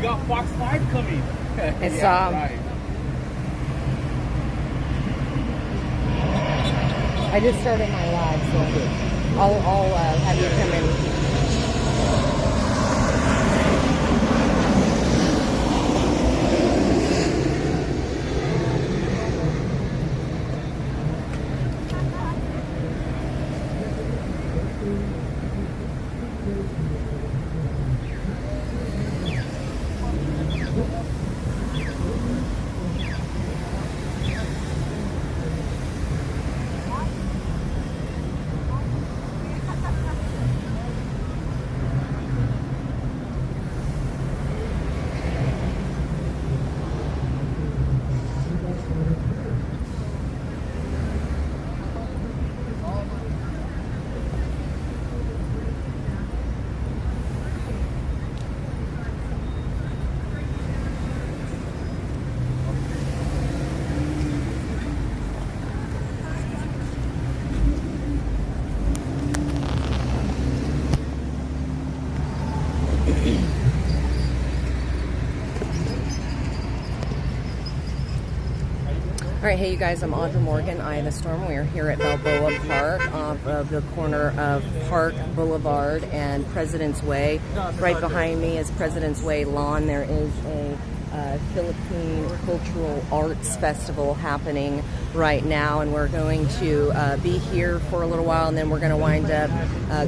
got Fox 5 coming. It's right. I just started my live, so I'll have you come in. All right, hey you guys, I'm Audra Morgan, Eye of the Storm. We are here at Balboa Park off of the corner of Park Boulevard and President's Way. Right behind me is President's Way lawn. There is a Philippine Cultural Arts Festival happening right now, and we're going to be here for a little while, and then we're going to wind up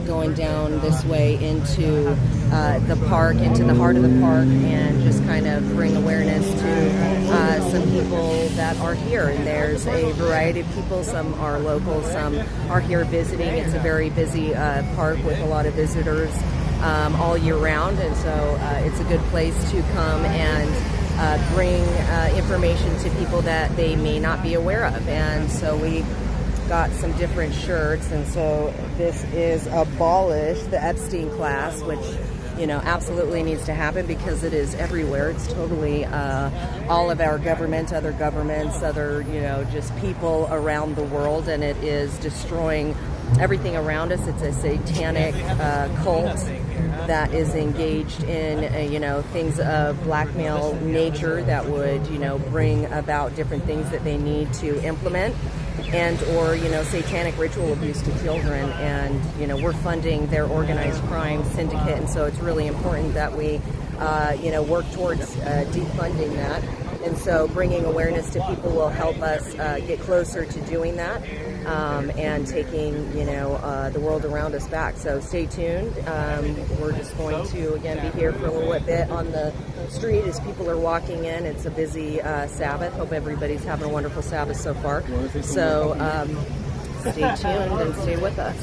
going down this way into the park, into the heart of the park, and just kind of bring awareness to some people that are here. And there's a variety of people. Some are local, some are here visiting. It's a very busy park with a lot of visitors all year round, and so it's a good place to come and bring information to people that they may not be aware of. And so we got some different shirts, and so this is Abolish the Epstein Class, which, you know, absolutely needs to happen because it is everywhere. It's totally all of our government, other governments, other, you know, just people around the world, and it is destroying everything around us. It's a satanic cult that is engaged in, you know, things of blackmail nature that would, you know, bring about different things that they need to implement, and or, you know, satanic ritual abuse to children. And, you know, we're funding their organized crime syndicate, and so it's really important that we, you know, work towards defunding that. And so bringing awareness to people will help us get closer to doing that, and taking, you know, the world around us back. So stay tuned. We're just going to, again, be here for a little bit on the street as people are walking in. It's a busy Sabbath. Hope everybody's having a wonderful Sabbath so far. So stay tuned and stay with us.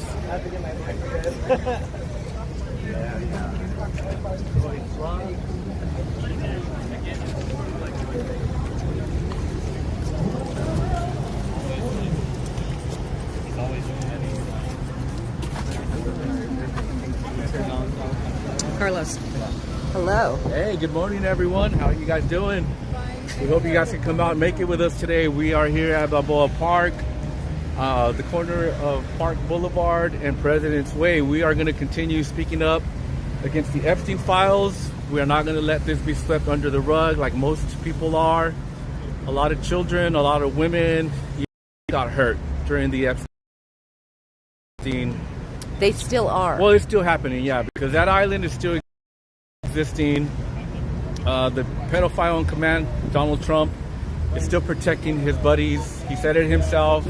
Carlos. Hello. Hey, good morning, everyone. How are you guys doing? We hope you guys can come out and make it with us today. We are here at Balboa Park, the corner of Park Boulevard and President's Way. We are going to continue speaking up against the Epstein files. We are not going to let this be swept under the rug like most people are. A lot of children, a lot of women got hurt during the Epstein. They still are. Well, it's still happening, yeah, because that island is still existing. The pedophile in command, Donald Trump, is still protecting his buddies. He said it himself.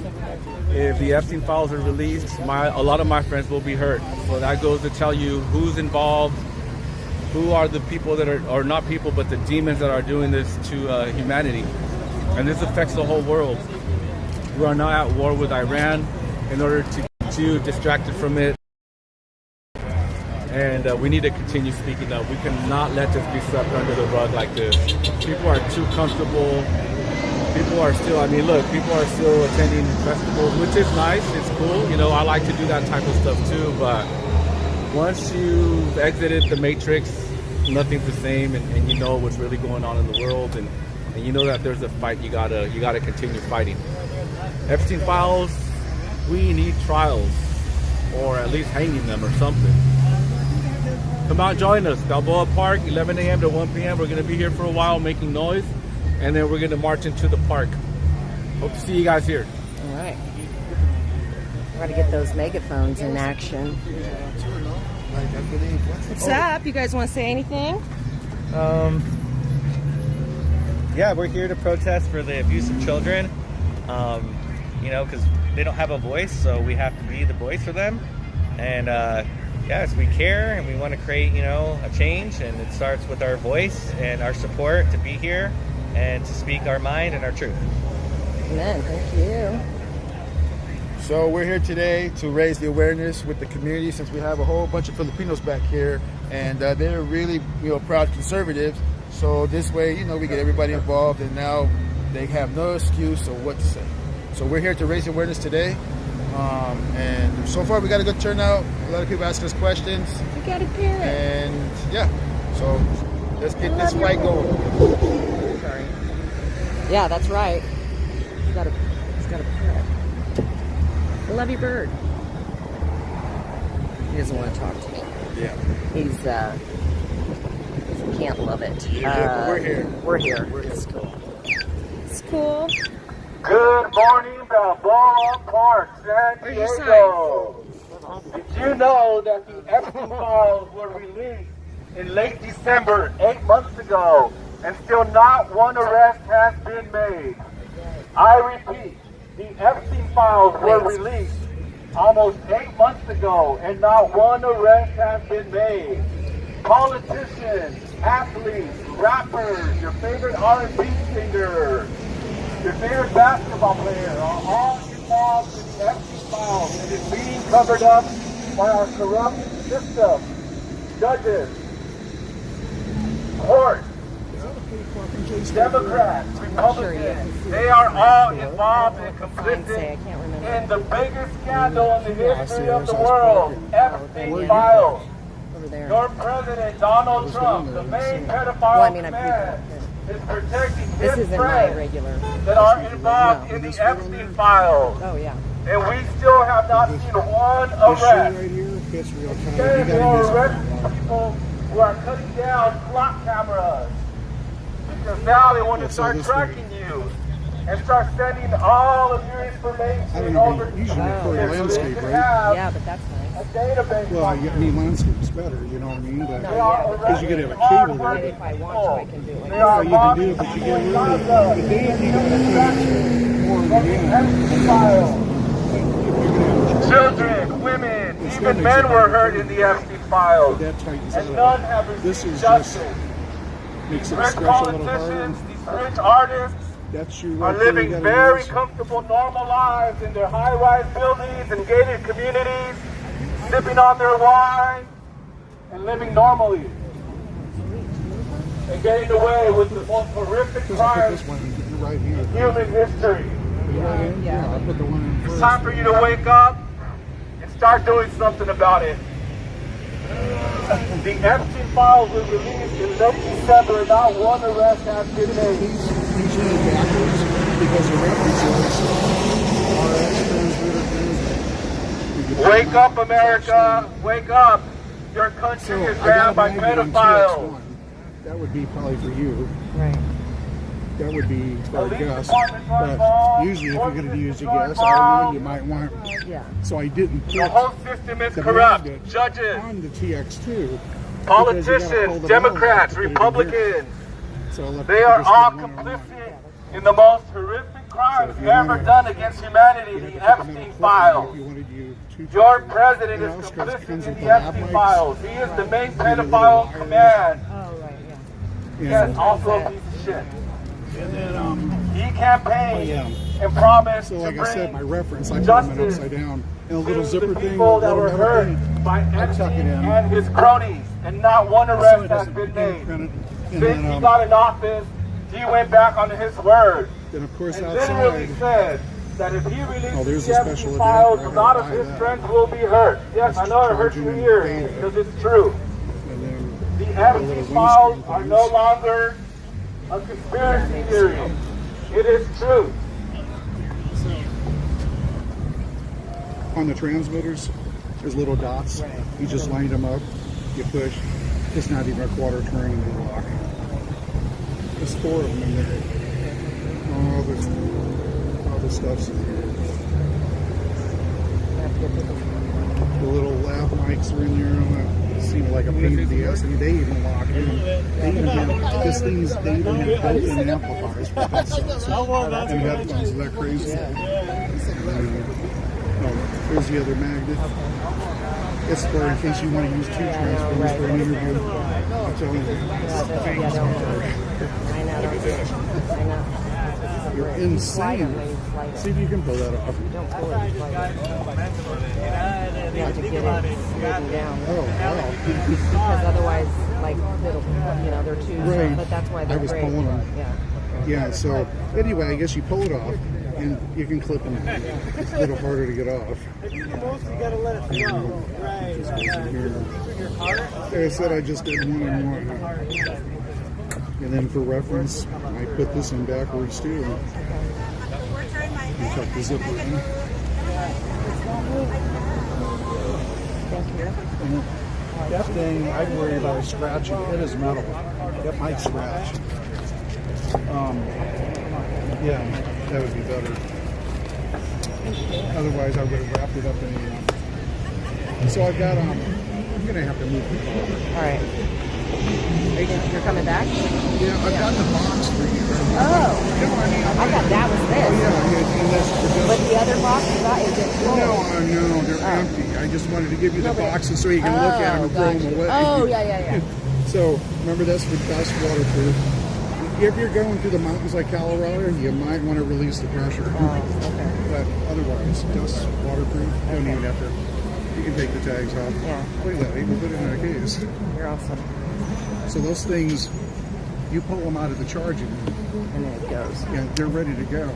If the Epstein files are released, a lot of my friends will be hurt. So that goes to tell you who's involved, who are the people that are, or not people, but the demons that are doing this to humanity. And this affects the whole world. We are now at war with Iran in order to distracted from it, and we need to continue speaking up. We cannot let this be swept under the rug like this. People are too comfortable. People are still, I mean, look, people are still attending festivals, which is nice, it's cool, you know, I like to do that type of stuff too, but once you've exited the matrix, nothing's the same, and you know what's really going on in the world, and you know that there's a fight you gotta continue fighting. Epstein files, we need trials, or at least hanging them or something. come out and join us. Balboa Park, 11 a.m. to 1 p.m. We're going to be here for a while making noise, and then we're going to march into the park. Hope to see you guys here. All right. Got to get those megaphones in action. What's up? You guys want to say anything? Yeah, we're here to protest for the abuse of children. You know, because they don't have a voice, so we have to be the voice for them. And yes, we care and we want to create, you know, a change, and it starts with our voice and our support to be here and to speak our mind and our truth. Amen. Thank you. So we're here today to raise the awareness with the community, since we have a whole bunch of Filipinos back here, and they're really, you know, proud conservatives. So this way, you know, we get everybody involved, and now they have no excuse of what to say. So we're here to raise awareness today, and so far we got a good turnout. A lot of people asking us questions. We got a parrot. And yeah, so let's get this fight going. Sorry. Yeah, that's right. He's got a parrot. I love your bird. He doesn't want to talk to me. Yeah. He can't love it. Yeah, but we're here. We're here. It's cool. It's cool. Good morning, Balboa Park, San Where's your Diego. Did you know that the Epstein files were released in late December, 8 months ago, and still not one arrest has been made? I repeat, the Epstein files were released almost 8 months ago, and not one arrest has been made. Politicians, athletes, rappers, your favorite R&B singer, your favorite basketball player are all involved in the Epstein files, and it's being covered up by our corrupt system, judges, courts, Democrats, Republicans. They are all involved and complicit in the biggest scandal in the history of the world, Epstein files. Your president, Donald Trump, the main pedophile man, is protecting his friends that are involved in the Epstein files. Oh, yeah. And we still have not seen one arrest. Instead, they are arresting people who are cutting down clock cameras. Because now they want to start tracking you and start sending all of your information over to you. Yeah, but that's nice. A database. Well, I mean, landscape's better, you know what I mean? But Because you could have a cable there. If I want to, I can do it. Yeah, you can do it, but you get really, the day you don't have more of the children, women, even men were hurt in the Epstein files, and none have received justice. Makes it Rich stretch a little politicians, harder. these rich artists are living very comfortable, normal lives in their high-rise buildings and gated communities, sipping on their wine and living normally, and getting away with the most horrific crimes in human history. Yeah, I put the one in It's first. time for you to wake up and start doing something about it. The Epstein files were released in late December, and not one arrest has been made. He's really backwards because the references are Wake up, America! Wake up! Your country is ran by pedophiles. That would be probably for you. Right. That would be for a Police guess. departments are But involved, usually, if you're going to use a court guess, systems are you might want. Yeah. So I didn't The put whole system is the corrupt. branded Judges, on the TX2. politicians, Democrats, Republicans, So they are all complicit in the most horrific crimes ever done against humanity, the Epstein files. Your president is complicit in the Epstein files. He is the main pedophile in command. Oh, right, yeah. Yes, also a piece of shit. He campaigned and promised So to like I said, my bring reference, I put them justice upside down. And a to little zipper the thing, people that little were metal hurt thing. by I tuck Epstein it in. and his cronies, and not one So arrest it has doesn't been get made. printed. And Since then, he got in office, he went back on his word then of course and literally outside, said that if he there's releases a the special Epstein files, a adapter. I lot gotta of buy his that. friends will be hurt. Yes, I know it hurts your ears because it's true. and then The Epstein files are no longer a conspiracy theory. It is true. on the transmitters, there's little dots. You just lined them up. you push. It's not even a quarter turn in the lock. There's 4 of them in there. All the stuff's in here. The little lav mics are in there. It seems like a pain in the ass. I mean, they even lock in. They even have this thing's. They even have built-in amplifiers for headsets and headphones. Is that crazy? Here's the other magnet. It's for in case you want to use 2 transformers for an interview. I'm telling you. I know. You're insane. See if you can pull that off. Don't pull it. You have to get it slidden down. Oh, wow. Because otherwise, like, it'll, they're too. Right. But that's why they're I was great. pulling them. Yeah. Yeah, so anyway, I guess you pull it off and you can clip them. It's a little harder to get off. If you do the most, you gotta let it flow. Right. Like I said, I just did 1 and 1. And then for reference, I put this in backwards too. And tuck the zipper in. Thank you. That thing, I'd worry about scratching. It is metal. That might scratch. Yeah, that would be better. Otherwise, I would have wrapped it up in. So I've got. I'm gonna have to move the car. All right. You're coming back? Yeah, I've got the box for you. Oh. No, I mean, I thought that was this. Oh yeah, and that's for But the other box you got, is it full? No, they're empty. I just wanted to give you the boxes so you can look at them and throw them away. Oh, yeah. So, remember, that's for dust waterproof. If you're going through the mountains like Colorado, you might want to release the pressure. Okay. But otherwise, dust waterproof. You don't even have to. You can take the tags off. Yeah. Look at that. You can put it in a case. You're awesome. So those things, you pull them out of the charging. And then it goes. Yeah, they're ready to go.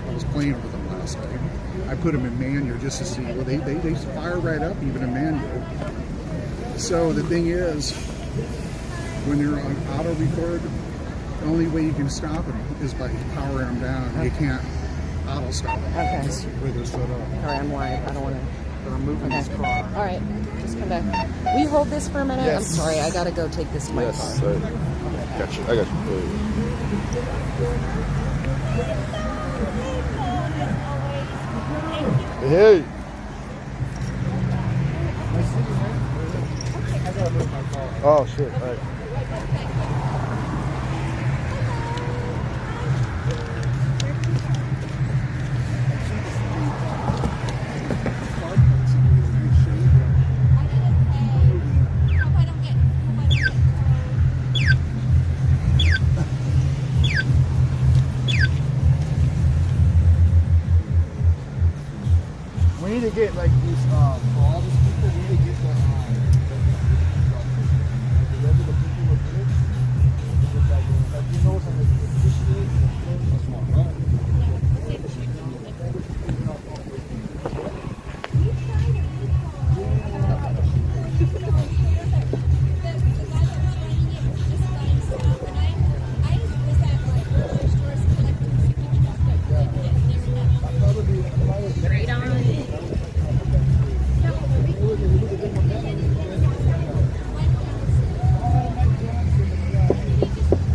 I was playing with them last night. I put them in manual just to see. Well, they fire right up even in manual. So the thing is, when you're on auto record, the only way you can stop them is by powering them down. Okay. You can't auto stop them. Okay. That's the way they're set up. All right, I'm live. I don't want to. But I'm moving this car. All right, just come back. Will you hold this for a minute? Yes. I'm sorry, I gotta go take this to my car. Got you. I got you. Hey. Oh shit! All right. We need to get like these for all these people. We need to get the regular people with it. Like you know some that's not right.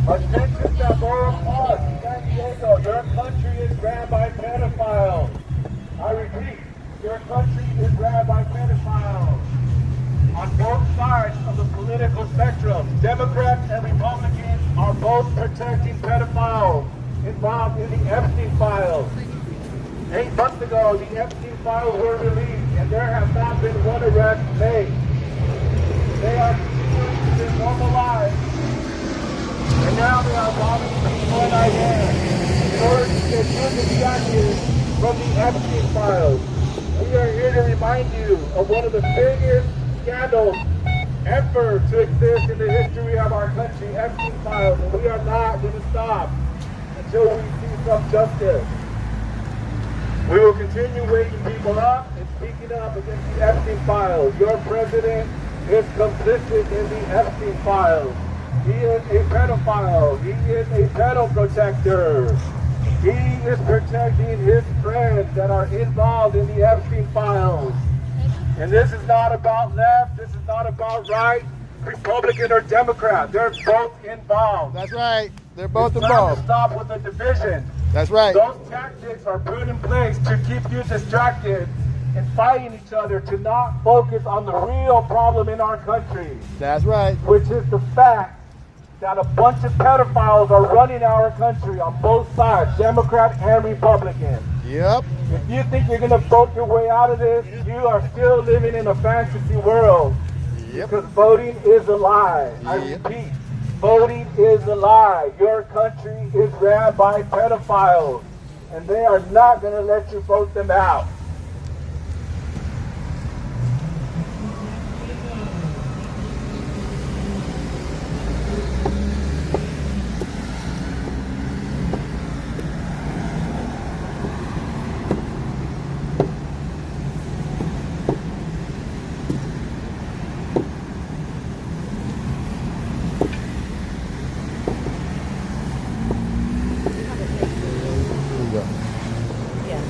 Attention Balboa Park, San Diego, your country is ran by pedophiles. I repeat, your country is ran by pedophiles. On both sides of the political spectrum, Democrats and Republicans are both protecting pedophiles involved in the Epstein files. 8 months ago, the Epstein files were released, and there has not been one arrest made. They are continuing to live normal lives. And now they are robbing people in Iran in order to get good distractions from the Epstein files. We are here to remind you of one of the biggest scandals ever to exist in the history of our country, Epstein files, and we are not going to stop until we see some justice. We will continue waking people up and speaking up against the Epstein files. Your president is complicit in the Epstein files. He is a pedophile. He is a pedo protector. He is protecting his friends that are involved in the Epstein files. And this is not about left, this is not about right, Republican or Democrat. They're both involved. That's right. They're both It's time involved. to stop with the division. That's right. Those tactics are put in place to keep you distracted and fighting each other, to not focus on the real problem in our country, That's right. which is the fact that a bunch of pedophiles are running our country on both sides, Democrat and Republican. Yep. If you think you're going to vote your way out of this, you are still living in a fantasy world. Yep. Because voting is a lie. I Yep. repeat, voting is a lie. Your country is ran by pedophiles, and they are not going to let you vote them out. Yeah.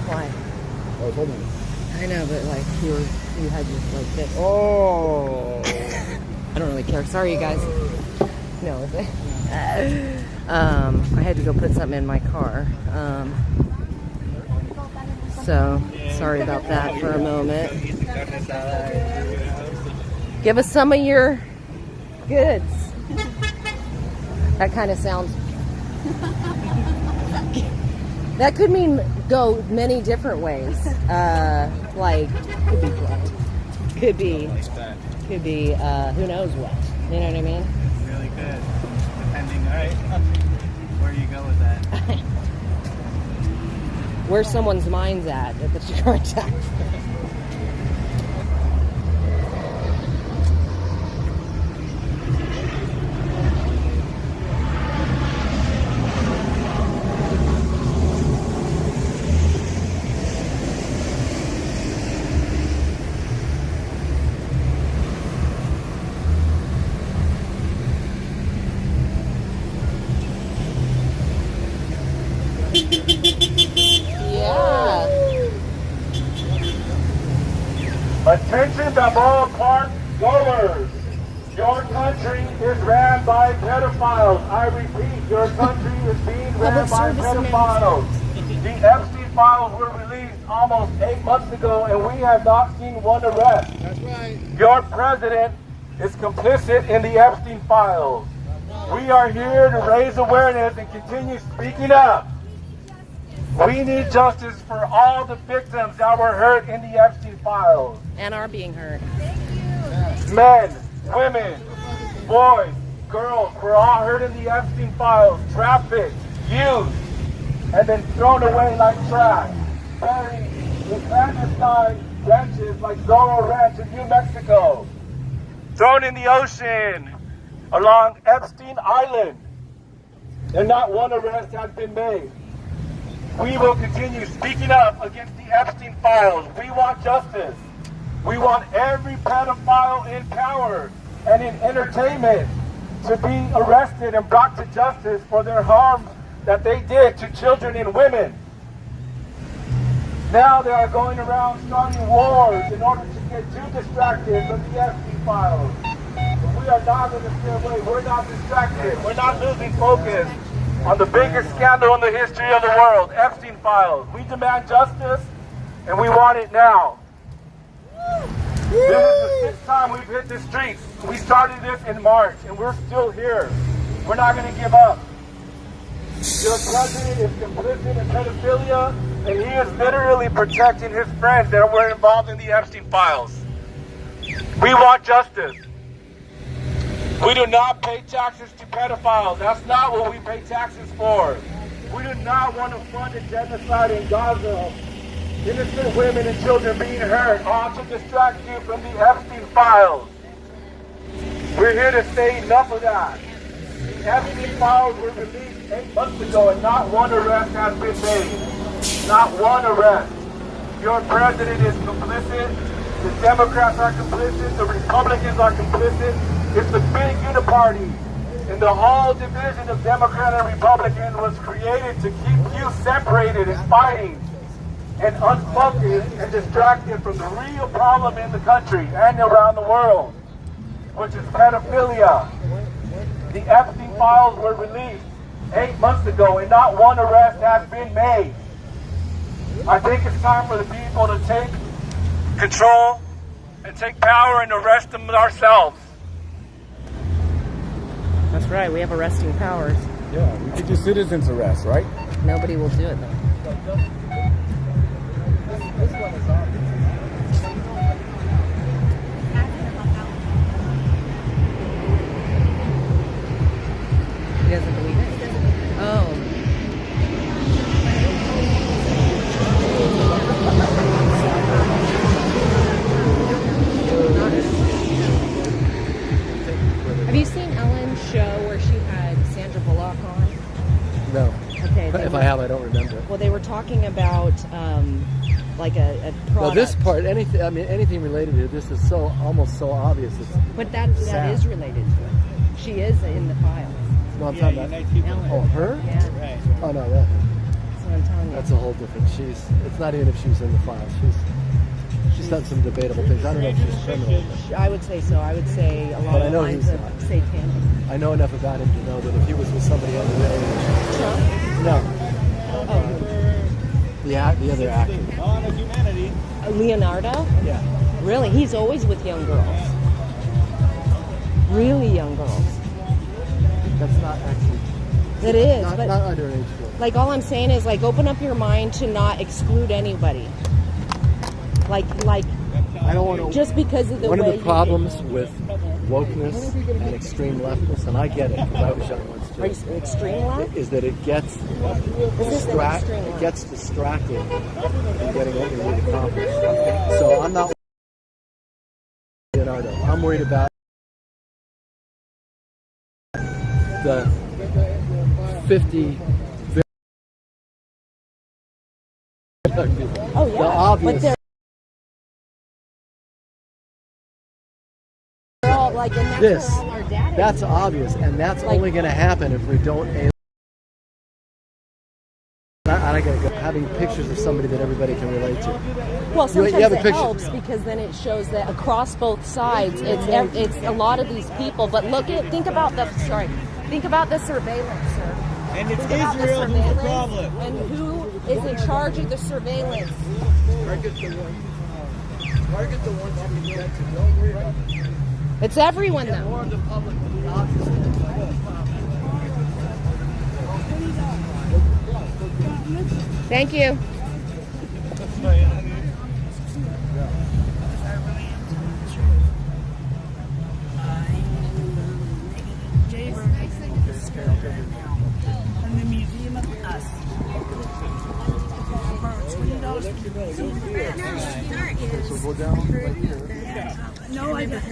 Why? I was holding it. I know, but like you had your like this. Oh. I don't really care. Sorry, you guys. No, is it? I had to go put something in my car. So sorry about that for a moment. Give us some of your goods. That kind of sounds. That could mean go many different ways. Like could be what? Could be who knows what. You know what I mean? Really good. Depending, all right. Where you go with that? Where someone's mind's at the current time. Yeah. Attention Balboa Park goers. Your country is ran by pedophiles. I repeat, your country is being ran by pedophiles. The Epstein files were released almost 8 months ago, and we have not seen one arrest. That's right. Your president is complicit in the Epstein files. We are here to raise awareness and continue speaking up. We need justice for all the victims that were hurt in the Epstein files. And are being hurt. Men, women, boys, girls were all hurt in the Epstein files, trafficked, used, and then thrown away like trash, buried in clandestine ranches like Zorro Ranch in New Mexico, thrown in the ocean along Epstein Island, and not one arrest has been made. We will continue speaking up against the Epstein files. We want justice. We want every pedophile in power and in entertainment to be arrested and brought to justice for their harm that they did to children and women. Now they are going around starting wars in order to get too distracted from the Epstein files. But we are not going to stay away. We're not distracted. We're not losing focus on the biggest scandal in the history of the world, Epstein files. We demand justice, and we want it now. This is the 6th time we've hit the streets. We started this in March, and we're still here. We're not going to give up. Your president is complicit in pedophilia, and he is literally protecting his friends that were involved in the Epstein files. We want justice. We do not pay taxes to pedophiles. That's not what we pay taxes for. We do not want to fund a genocide in Gaza. Innocent women and children being hurt, all to distract you from the Epstein files. We're here to say enough of that. The Epstein files were released 8 months ago, and not one arrest has been made. Not one arrest. Your president is complicit. The Democrats are complicit. The Republicans are complicit. It's the big uniparty. And the whole division of Democrat and Republican was created to keep you separated and fighting. and unfocused and distracted from the real problem in the country and around the world, which is pedophilia. The Epstein files were released 8 months ago and not one arrest has been made. I think it's time for the people to take control and take power and arrest them ourselves. That's right, we have arresting powers. Yeah, we could do citizens arrest, right? Nobody will do it though. He doesn't believe it? Oh. Have you seen Ellen's show where she had Sandra Bullock on? No. Okay. If I have, I don't remember. Well, they were talking about like a product. Well, this part, anything related to this is almost so obvious. But that is related to it. She is in the files. No, I'm talking about Ellen. Oh, her? Yeah. Oh no, That's what I'm telling you. that's a whole different. It's not even if she was in the file. She's done some debatable things. I don't know if she's criminal. I would say so. I would say along But I the know lines he's of not. satanic. I know enough about him to know that if he was with somebody underage, Trump? no, Oh, the other actor. Leonardo? Yeah. Really? He's always with young girls. Really young girls. That's not actually. It is. Not but underage girls. like all I'm saying is like open up your mind to not exclude anybody. Like I don't want to. just because of the One way of the problems with wokeness and extreme leftness, and I get it because I was young once too. Are you extreme left? Is that it gets This is an extreme it left. gets distracted from getting what we need accomplished. So I'm not Leonardo. I'm worried about the 50 Oh yeah. the obvious. But they're all like, and that's This, where all our data that's is. obvious, and that's Like- only going to happen if we don't. I gotta go. Having pictures of somebody that everybody can relate to. Well, sometimes have a it picture. helps because then it shows that across both sides, it's a lot of these people. But think about the surveillance, sir. And it's Think about the Israel who's the surveillance problem. and who is in charge of the surveillance. Target the ones you can get to. Don't worry about it. It's everyone though. More of the public, obviously. Thank you. From the Museum of Us. So go down right here. No, I don't.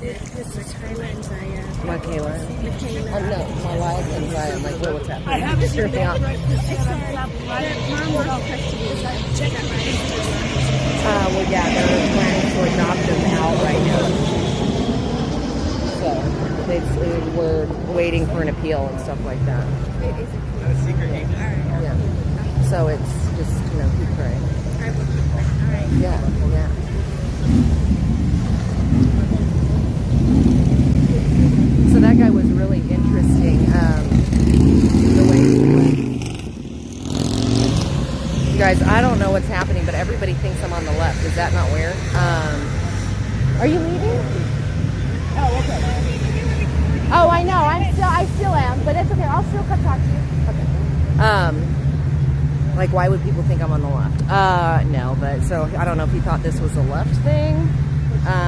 This is Kyla and Zaya. Michaela. Michaela. No, my wife and Ryan. Like, well, what's happening? I have Just hear me out. Mom was all custody. Check out my Well, yeah, they're planning to adopt them out right now. So we're waiting for an appeal and stuff like that. Yeah. So it's just, keep praying. Yeah, yeah. So that guy was really interesting. The way he went. You guys, I don't know what's happening, but everybody thinks I'm on the left. Is that not weird? Are you leaving? Oh, okay. Oh, I know. I still am, but it's okay. I'll still come talk to you. Okay. Like, why would people think I'm on the left? No, but so I don't know if he thought this was a left thing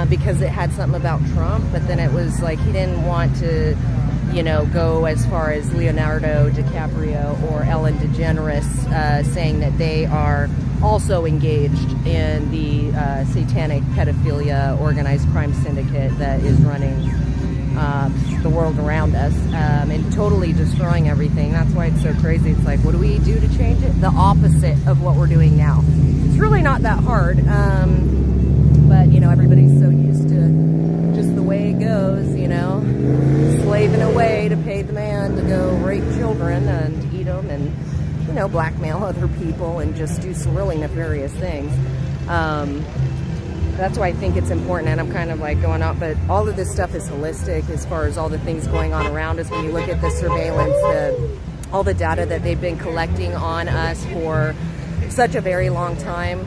because it had something about Trump, but then it was like he didn't want to, go as far as Leonardo DiCaprio or Ellen DeGeneres saying that they are also engaged in the satanic pedophilia organized crime syndicate that is running the world around us and totally destroying everything. That's why it's so crazy. It's like, what do we do to change it? The opposite of what we're doing now. It's really not that hard, but everybody's so used to just the way it goes, slaving away to pay the man to go rape children and eat them and you know, blackmail other people and just do some really nefarious things. That's why I think it's important, and I'm kind of like going out, but all of this stuff is holistic as far as all the things going on around us. When you look at the surveillance, all the data that they've been collecting on us for such a very long time,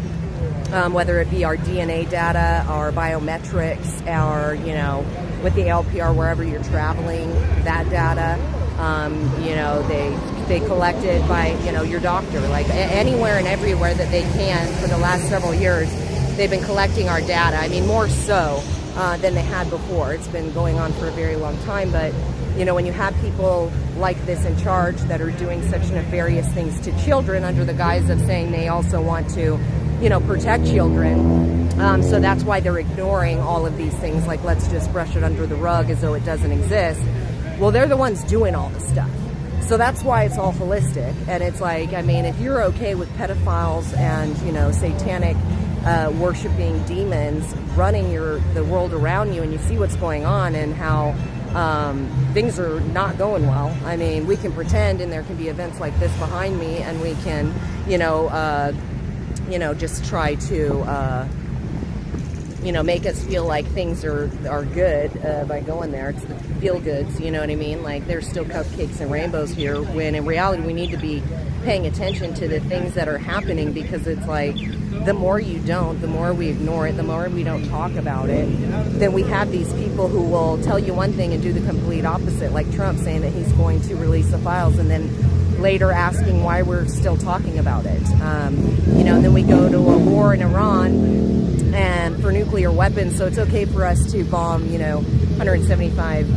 whether it be our DNA data, our biometrics, our, you know, with the LPR, wherever you're traveling, that data, you know, they collected by, you know, your doctor, like anywhere and everywhere that they can for the last several years. They've been collecting our data. I mean, more so than they had before. It's been going on for a very long time, but you know, when you have people like this in charge that are doing such nefarious things to children under the guise of saying they also want to, you know, protect children, so that's why they're ignoring all of these things, like let's just brush it under the rug as though it doesn't exist. Well, they're the ones doing all the stuff. So that's why it's all holistic. And it's like, I mean, if you're okay with pedophiles and, you know, satanic worshiping demons running the world around you, and you see what's going on and how things are not going well. I mean, we can pretend, and there can be events like this behind me, and we can, you know, just try to, you know, make us feel like things are good by going there. It's the feel goods, you know what I mean? Like, there's still cupcakes and rainbows here, when in reality we need to be paying attention to the things that are happening, because it's like, the more you don't, the more we ignore it, the more we don't talk about it, then we have these people who will tell you one thing and do the complete opposite, like Trump saying that he's going to release the files and then later asking why we're still talking about it. You know, and then we go to a war in Iran and for nuclear weapons, so it's okay for us to bomb, you know, 175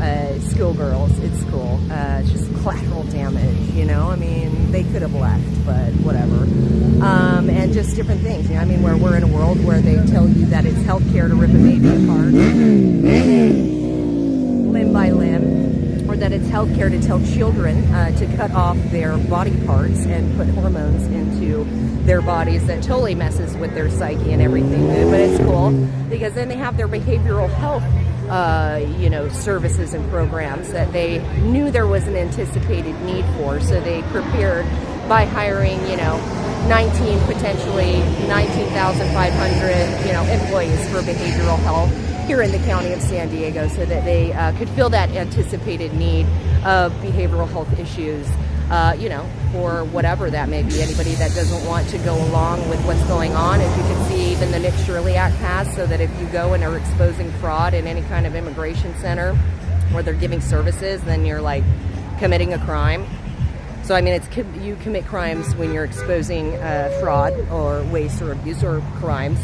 schoolgirls. It's cool. It's just collateral damage, you know? I mean, they could have left, but whatever. And just different things, you know? I mean, where we're in a world where they tell you that it's healthcare to rip a baby apart limb by limb, or that it's healthcare to tell children to cut off their body parts and put hormones into their bodies that totally messes with their psyche and everything. But it's cool because then they have their behavioral health you know, services and programs that they knew there was an anticipated need for, so they prepared by hiring, you know, potentially 19,500, you know, employees for behavioral health here in the county of San Diego, so that they could fill that anticipated need of behavioral health issues, you know, for whatever that may be. Anybody that doesn't want to go along with what's going on. As you can see, even the Nick Shirley Act passed, so that if you go and are exposing fraud in any kind of immigration center where they're giving services, then you're like committing a crime. So I mean, you commit crimes when you're exposing fraud or waste or abuse or crimes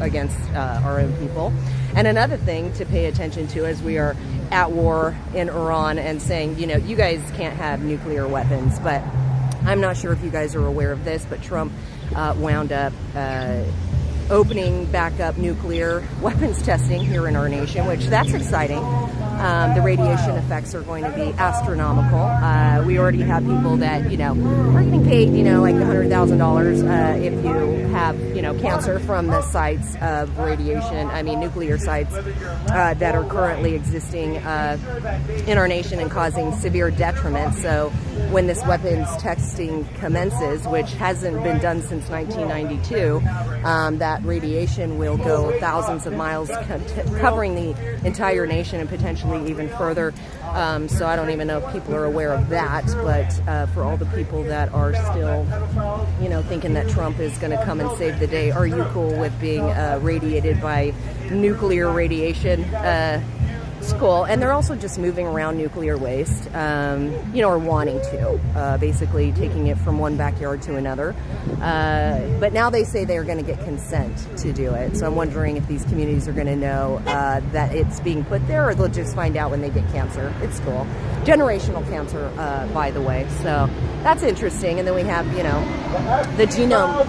against our own people. And another thing to pay attention to, as we are at war in Iran and saying, you know, you guys can't have nuclear weapons, but I'm not sure if you guys are aware of this, but Trump wound up opening back up nuclear weapons testing here in our nation, which that's exciting. The radiation effects are going to be astronomical. We already have people that, you know, are getting paid, you know, like $100,000 if you have, you know, cancer from the sites of nuclear sites that are currently existing in our nation and causing severe detriment. So when this weapons testing commences, which hasn't been done since 1992, that radiation will go thousands of miles, covering the entire nation and potentially even further. So I don't even know if people are aware of that, but for all the people that are still, you know, thinking that Trump is going to come and save the day, are you cool with being radiated by nuclear radiation? It's cool. And they're also just moving around nuclear waste, you know, or wanting to, basically taking it from one backyard to another. But now they say they're going to get consent to do it. So I'm wondering if these communities are going to know that it's being put there, or they'll just find out when they get cancer. It's cool. Generational cancer, by the way. So that's interesting. And then we have, you know, the genome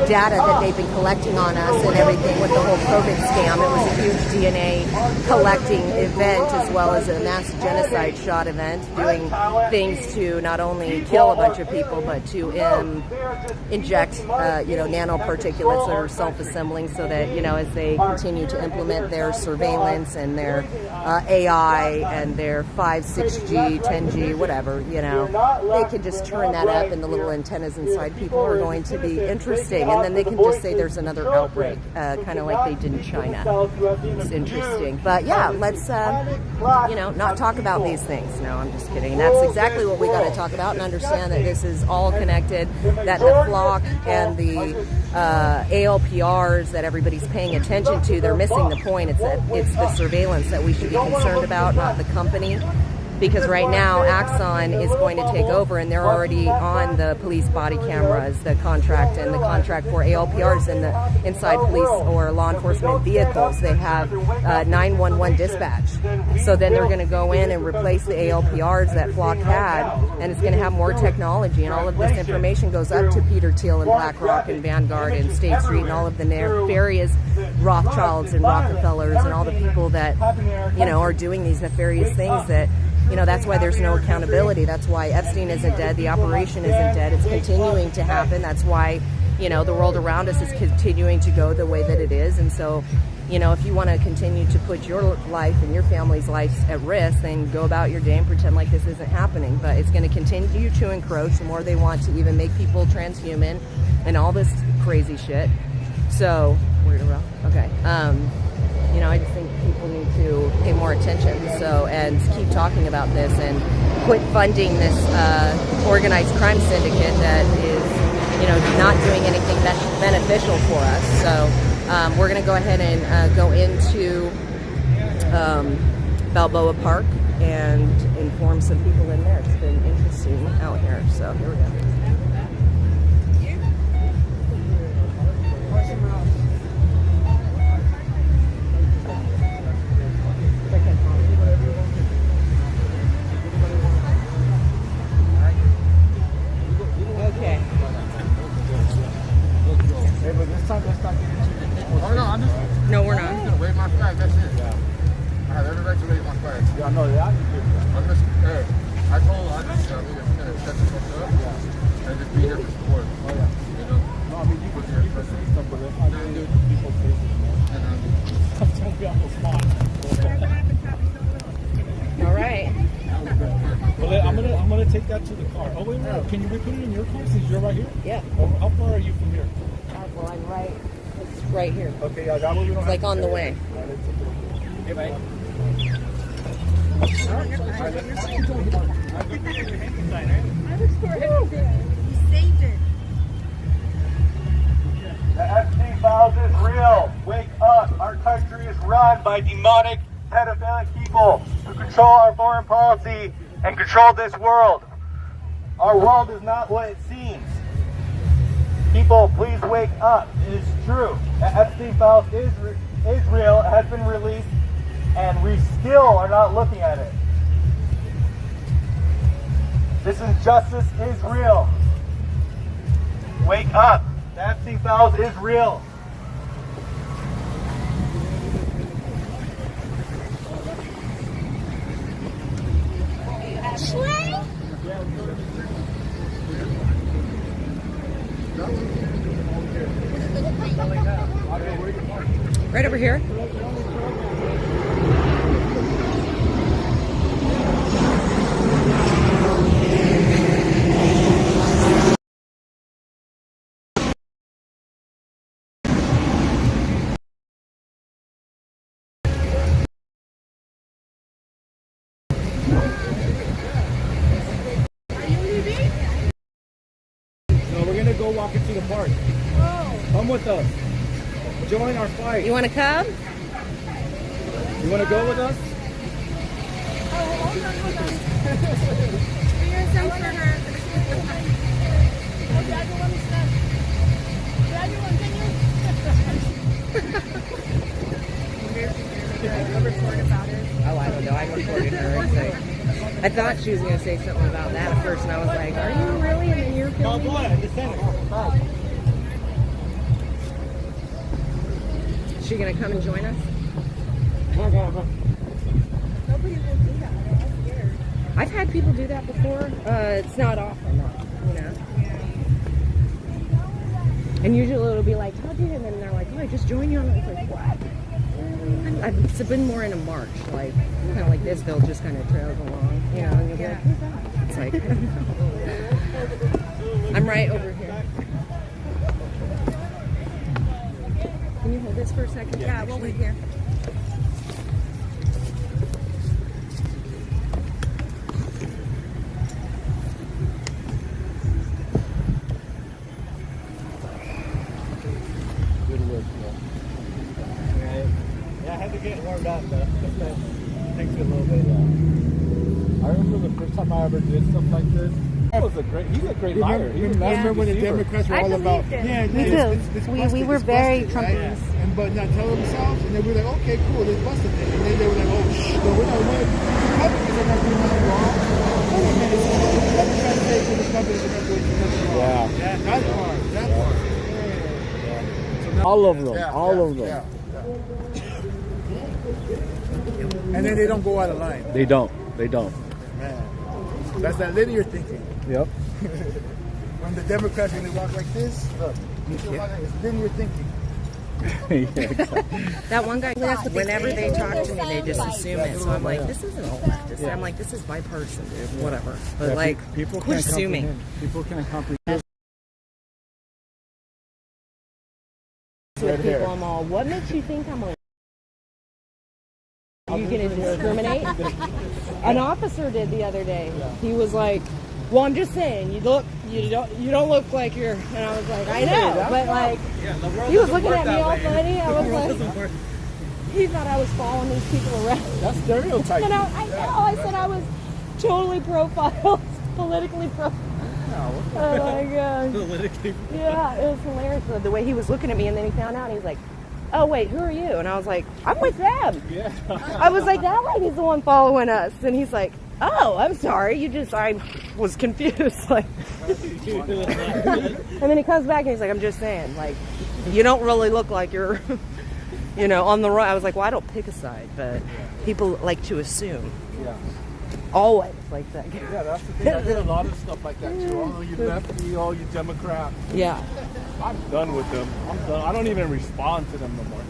data that they've been collecting on us and everything with the whole COVID scam. It was a huge DNA collection collecting event as well as a mass genocide shot event, doing things to not only kill a bunch of people but to inject nanoparticulates that are self-assembling, so that as they continue to implement their surveillance and their AI and their 5, 6G, 10G, whatever, they can just turn that up, and the little antennas inside people are going to be interesting, and then they can just say there's another outbreak, kind of like they did in China. It's interesting. But yeah, let's not talk about these things. No, I'm just kidding. That's exactly what we got to talk about, and understand that this is all connected, that the flock and the ALPRs that everybody's paying attention to, they're missing the point. It's the surveillance that we should be concerned about, not the company. Because right now, Axon is going to take over, and they're already on the police body cameras, the contract for ALPRs in the inside police or law enforcement vehicles. They have 911 dispatch. So then they're going to go in and replace the ALPRs that Flock had, and it's going to have more technology, and all of this information goes up to Peter Thiel and BlackRock and Vanguard and State Street and all of the various Rothschilds and Rockefellers and all the people that are doing these nefarious things that. That's why there's no accountability. That's why Epstein isn't dead. The operation isn't dead. It's continuing to happen. That's why, the world around us is continuing to go the way that it is. And so, if you want to continue to put your life and your family's life at risk, then go about your day and pretend like this isn't happening. But it's going to continue to encroach the more they want to even make people transhuman and all this crazy shit. So, where to roll? Okay. I just think people need to pay more attention, and keep talking about this and quit funding this organized crime syndicate that is, not doing anything beneficial for us. So we're going to go ahead and go into Balboa Park and inform some people in there. It's been interesting out here. So here we go. No, we're not. I'm gonna wave my flag. That's it. Yeah. I have every right to wave my flag. Yeah, I know that. I'm just, hey, I told we're gonna set this up. Yeah. And just be here for support. Oh yeah. No, I mean you can say stuff, but I don't do people's faces. Don't be on the spot. All right. Well, I'm gonna take that to the car. Oh wait, wait. Can you put it in your car since you're right here? Yeah. How far are you from here? Well, I'm right. It's right here. Okay, yeah, that way we don't. It's like on the way. Hey, mate. The Epstein files is real. Wake up. Our country is run by demonic, pedophilic people who control our foreign policy and control this world. Our world is not what it seems. People, please wake up. It is true. The Epstein files is real. It has been released, and we still are not looking at it. This injustice is real. Wake up. The Epstein files is real. Right over here. No, we're gonna go walk into the park. Come with us. Join our fight. You want to come? You want to go with us? Oh, I don't know. I recorded her. I thought she was going to say something about that at first, and I was like, are you really? And then you're filming? Is she going to come and join us? I've had people do that before. It's not often, you know. And usually it'll be like, "How do you?" And then they're like, "Oh, I just joined you." And I was like, "What?" It's been more in a march, like kind of like this. They'll just kind of trail along, you know, and you'll be like, "Who's that?" It's like, I'm right over here. Can you hold this for a second? Yeah, we'll wait here. Yeah, I had to get warmed up, though. It takes me a little bit. I remember the first time I ever did stuff like this. He's a great liar. Remember when the Democrats were all about, We were very Trumpist. But not tell themselves, and they were like, okay, cool, they busted it. And then they were like, oh, shh, no, we're not winning. Republicans are not doing nothing wrong. Wait a minute, this is what the Democrats say to the Republicans are not doing nothing wrong. Yeah. That part. All of them. All of them. And then they don't go out of line. They don't. Man, that's that linear thinking. Yep. When the Democrats, when they walk like this, look, it's linear thinking. That one guy, whenever they talk to me, they just assume it. So I'm like, this isn't all leftist. I'm like, this is bipartisan, dude. Whatever. But like, people quit assuming. People can't comprehend. With people, I'm all, what makes you think I'm a... Are you going to discriminate? An officer did the other day. He was like, well, I'm just saying, you don't look like you're, and I was like, I know, but like, he was looking at me all funny. I was like, he thought I was following these people around. That's stereotyping. And I know, I said I was totally profiled, politically profiled. Oh my gosh. Politically. Yeah, it was hilarious the way he was looking at me, and then he found out, and he's like, oh wait, who are you? And I was like, I'm with them. Yeah. I was like, that lady's the one following us. And he's like, oh, I'm sorry, I was confused. Like, and then he comes back and he's like, I'm just saying, like, you don't really look like you're, you know, on the right. I was like, well, I don't pick a side, but people like to assume. Yeah. Always like that. Yeah, that's the thing. I did a lot of stuff like that too. Oh, you lefty, oh, you Democrat. Yeah. I'm done with them. I'm done. I don't even respond to them no more.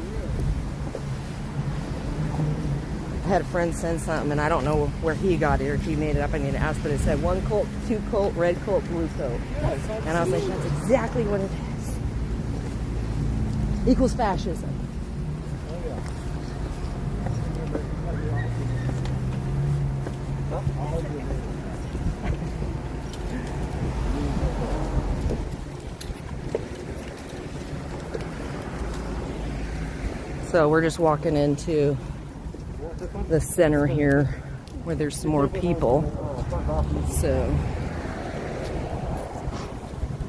I had a friend send something, and I don't know where he got it or if he made it up. I need to ask, but it said 1 colt, 2 colt, red colt, blue colt. And I was like, that's exactly what it is. Equals fascism. So we're just walking into the center here where there's some more people. So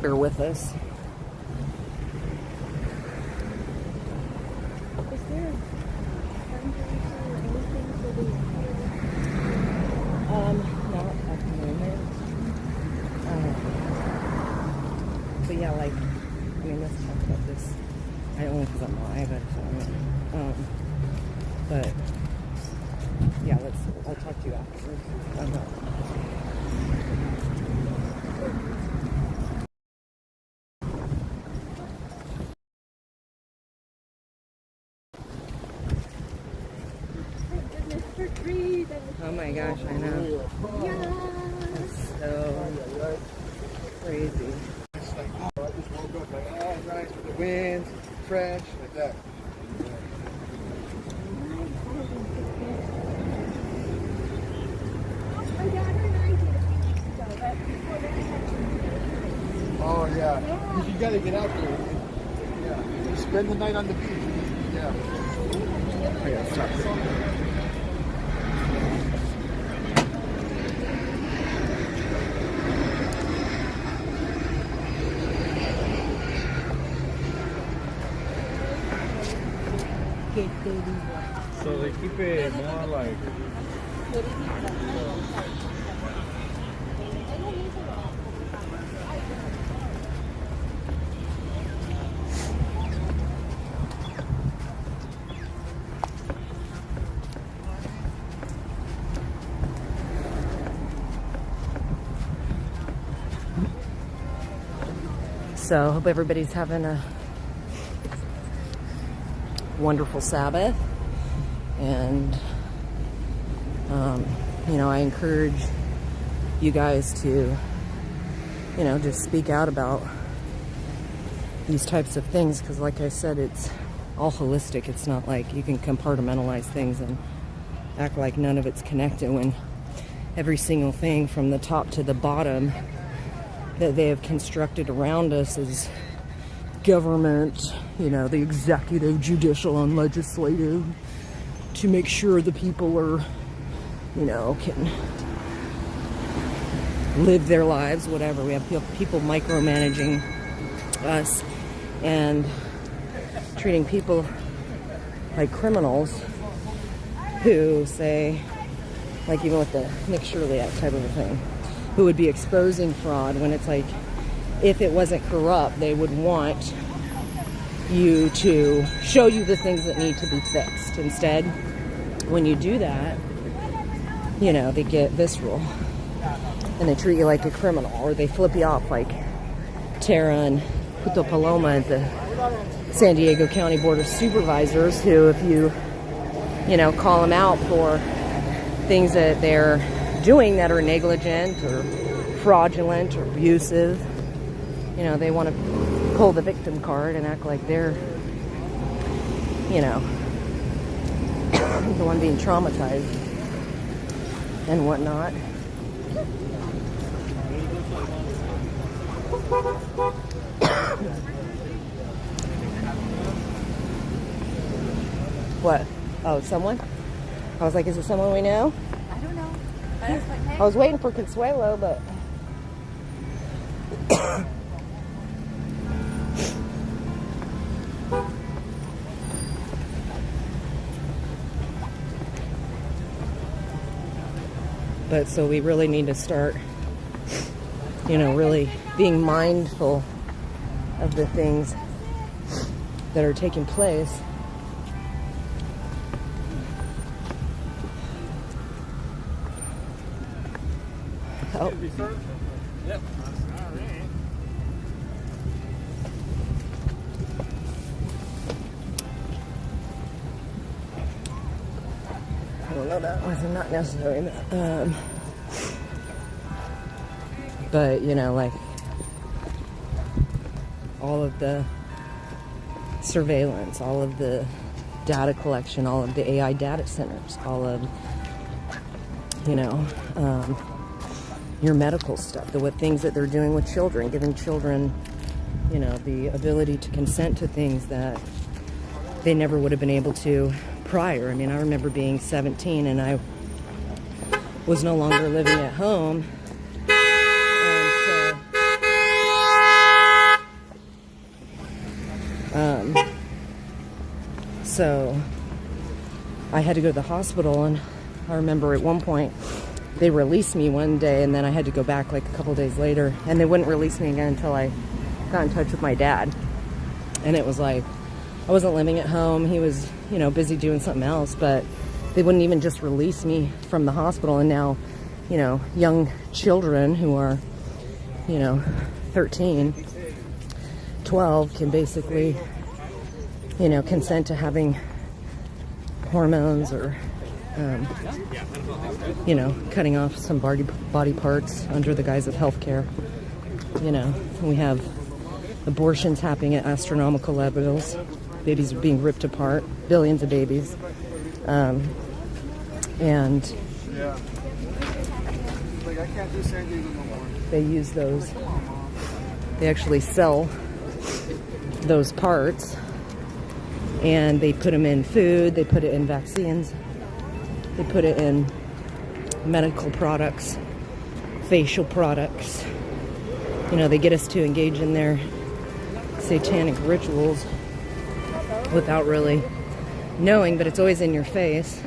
bear with us. Is there fundraiser or anything for the Not at the moment. But yeah, like, I mean, let's talk about this. I only because I'm live, but yeah, I'll talk to you afterwards. Oh my gosh, I know. It's so crazy. It's like, oh, I just woke up like, oh, nice with the wind, fresh, like that. Oh yeah, you gotta get out there. Yeah, you spend the night on the beach. Yeah. Oh, yeah, sorry. So they keep it more like. So I hope everybody's having a wonderful Sabbath. And, you know, I encourage you guys to, you know, just speak out about these types of things, because like I said, it's all holistic. It's not like you can compartmentalize things and act like none of it's connected, when every single thing from the top to the bottom that they have constructed around us is government, you know, the executive, judicial, and legislative, to make sure the people are, you know, can live their lives, whatever. We have people micromanaging us and treating people like criminals, who say, like even with the Nick Shirley Act type of a thing, who would be exposing fraud, when it's like, if it wasn't corrupt, they would want you to show you the things that need to be fixed. Instead, when you do that, you know, they get visceral and they treat you like a criminal, or they flip you off like Tara and Puto Paloma at the San Diego County Board of Supervisors, who, if you know, call them out for things that they're doing that are negligent or fraudulent or abusive, you know, they want to pull the victim card and act like they're, you know, the one being traumatized and whatnot. What? Oh, someone? I was like, is it someone we know? I don't know. I was waiting for Consuelo, but... But so we really need to start, you know, really being mindful of the things that are taking place. Oh. Yep. I don't know, that was not necessary. But, you know, like, all of the surveillance, all of the data collection, all of the AI data centers, all of, you know, your medical stuff, the things that they're doing with children, giving children, you know, the ability to consent to things that they never would have been able to prior. I mean, I remember being 17 and I was no longer living at home. And so I had to go to the hospital, and I remember at one point they released me one day, and then I had to go back like a couple days later, and they wouldn't release me again until I got in touch with my dad. And it was like, I wasn't living at home. He was, you know, busy doing something else, but they wouldn't even just release me from the hospital. And now, you know, young children who are, you know, 13, 12 can basically, you know, consent to having hormones or, you know, cutting off some body parts under the guise of healthcare. You know, we have abortions happening at astronomical levels. Babies are being ripped apart, billions of babies. And they use those, they actually sell those parts, and they put them in food, they put it in vaccines, they put it in medical products, facial products. You know, they get us to engage in their satanic rituals without really knowing, but it's always in your face.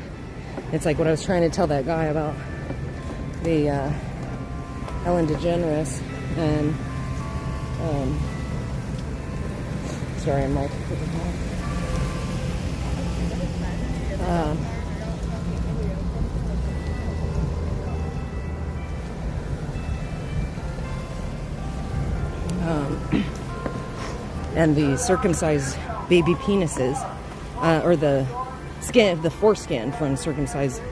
It's like what I was trying to tell that guy about the Ellen DeGeneres and sorry, I'm multiple. and the circumcised baby penises, or the skin, the foreskin from circumcised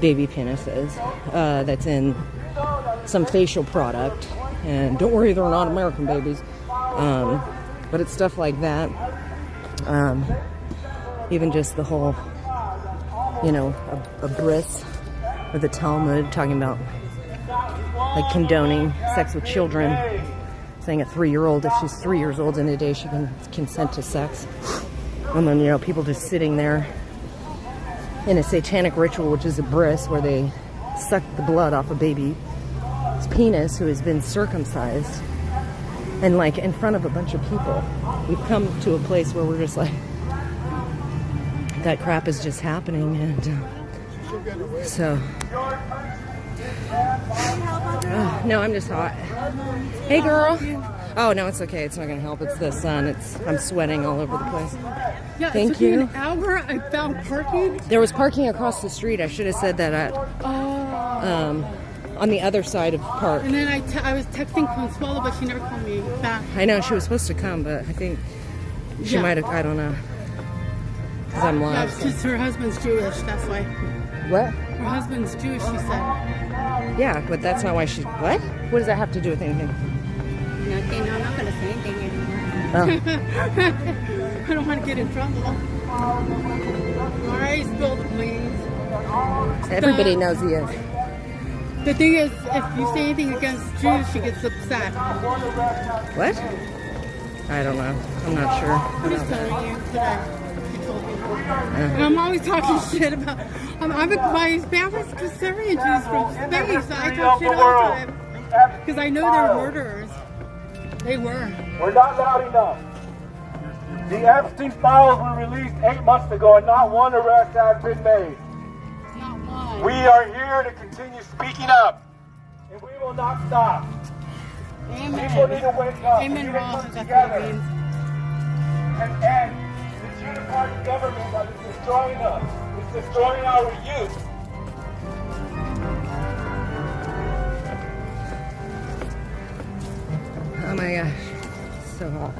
baby penises, that's in some facial product. And don't worry, they're not American babies. But it's stuff like that. Even just the whole, you know, a bris or the Talmud talking about like condoning sex with children, saying a 3-year-old, if she's 3 years old in a day, she can consent to sex. And then, you know, people just sitting there in a satanic ritual, which is a bris, where they suck the blood off a baby's penis who has been circumcised, and like in front of a bunch of people. We've come to a place where we're just like, that crap is just happening. And so no, I'm just hot. Hey girl. Oh no, it's okay, it's not gonna help. It's the sun. I'm sweating all over the place. Yeah, thank it took you. me an hour. I found parking. There was parking across the street. I should have said that at on the other side of the park. And then I was texting Consuelo, but she never called me back. I know, she was supposed to come, but I think she might have, I don't know. Because I'm Yeah, lost. because her husband's Jewish, that's why. What? Her husband's Jewish, she said. Yeah, but that's not why she, what? What does that have to do with anything? Nothing, I'm not going to say anything anymore. Oh. I don't want to get in trouble. Alright, spill the please. Everybody knows he is. The thing is, if you say anything against Jews, she gets upset. What? I don't know. I'm not sure. I'm just telling you today. She told me. And I'm always talking shit about. My family's Caesarian Jews from Spain, so I talk shit all the time. Because I know they're murderers. They were. We're not loud enough. The Epstein files were released 8 months ago and not one arrest has been made. Not one. We are here to continue speaking up, and we will not stop. Amen. People need to wake up. Amen, We need to Ross. come That's together what it means. and end this uniparty government that is destroying us. It's destroying our youth. Oh my gosh. So hot.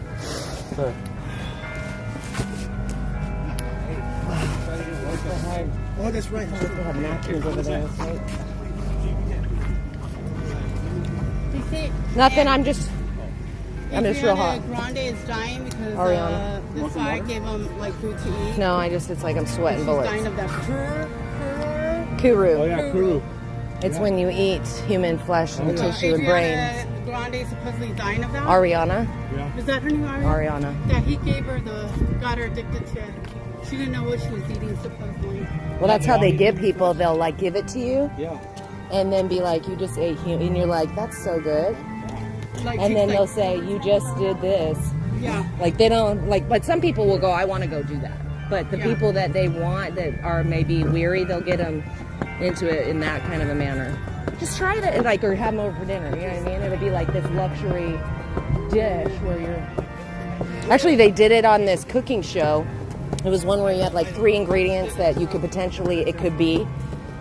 Oh, that's right. They have napkins over there. You see, Nothing, I'm just real hot. Ariana Grande is dying because Ariana. this guy gave him like food to eat. No, it's like I'm sweating She's bullets. dying of that Kuru. Oh yeah, Kuru. It's when you eat human flesh and tissue and brains. Ariana Grande is supposedly dying of that. Ariana? Is that her name, Ariana. Yeah, he gave her got her addicted to it. She didn't know what she was eating, supposedly. Well, that's how they give people. They'll like give it to you. Yeah. And then be like, you just ate human. And you're like, that's so good. Like, And then like, they'll say, you just did this. Yeah. Like they don't, like, but some people will go, I want to go do that. But the people that they want, that are maybe weary, they'll get them into it in that kind of a manner. Just try it, like, or have them over for dinner, you know what I mean? It'll be like this luxury dish where you're... Actually, they did it on this cooking show. It was one where you had like 3 ingredients that you could potentially, it could be,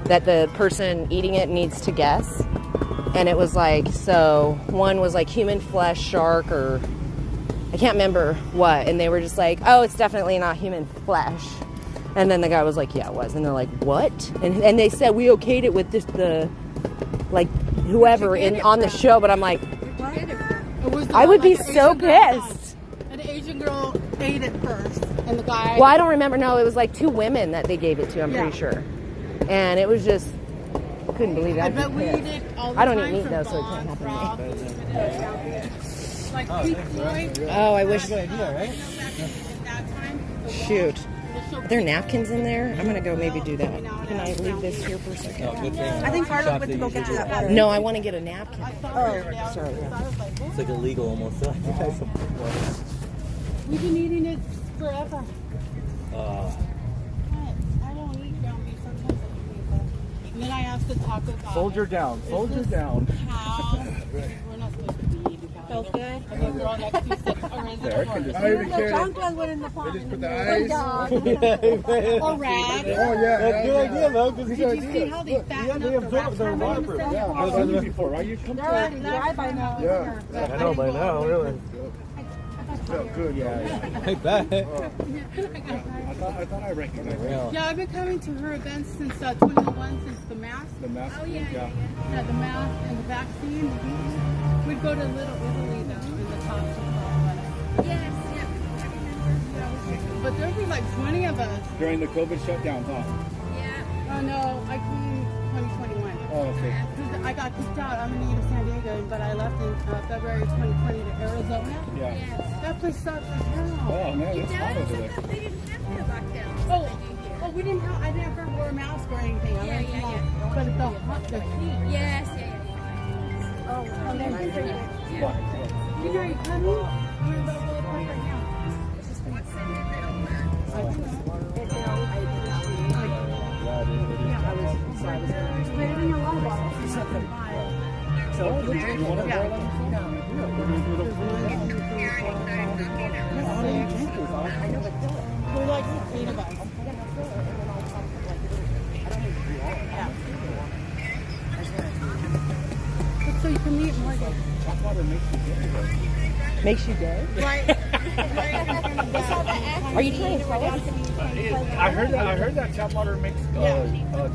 that the person eating it needs to guess. And it was like, so one was like human flesh, shark, or I can't remember what. And they were just like, oh, it's definitely not human flesh. And then the guy was like, yeah, it was. And they're like, what? And they said, we okayed it with this, like whoever on the show. But I'm like, I would be so pissed. An Asian girl ate it first, and the guy... Well, I don't remember. No, it was like 2 women that they gave it to, I'm Yeah. pretty sure. And it was just, couldn't believe it. I bet we eat it all the I don't time eat meat from though, so it Bob's, can't happen to me. Rob's, like Pink Floyd. Oh, I wish. That time. Shoot. Are there napkins in there? I'm gonna go maybe do that. Can I leave this here for a second? I think Carla went to go get you that water. No, I want to get a napkin. Oh, sorry. It's like illegal almost. We've been eating it forever. Uh, I don't eat ground beef. Sometimes I eat it. And then I asked the taco guy. Soldier down. Soldier down. How? We're not supposed to be eating cow. Feels good. And the girl next to me said, or is it There, I can just- I don't even care. John does one in the pot. Just put the eyes. Or rad. Oh yeah, That's a good idea, though. Good Did you idea. see how they fatten They up the absorb their rats? water. Yeah, I was on this before, right? You come They're already dry by now. Yeah. I know by now, really. Felt good. Yeah. Like that. I thought I recognized it. Yeah, I've been coming to her events since 2021, since the mask. The mask. Oh, yeah. Yeah, the mask and the vaccine. We'd go to Little Italy though, in the top of Yes, yeah. I remember. But there'd be like 20 of us. During the COVID shutdowns, huh? Yeah. Oh no, I came 2021. Oh, okay. I got kicked out. I'm native San Diego, but I left in February 2020 to Arizona. Yeah. Yes. That place sucks as hell. Oh man, Your it's hot dad over said there. that they didn't have the lockdowns. Oh, we didn't have. I never wore a mask or anything. I Yeah, went yeah, along. yeah. But the heat. Yes, yeah. Oh, and then you know you coming? I'm gonna go right now. We're like 8 of us. So you can meet Morgan. Tap water makes you gay. Makes you gay? Right. Are you trying to tell us? I heard that tap water makes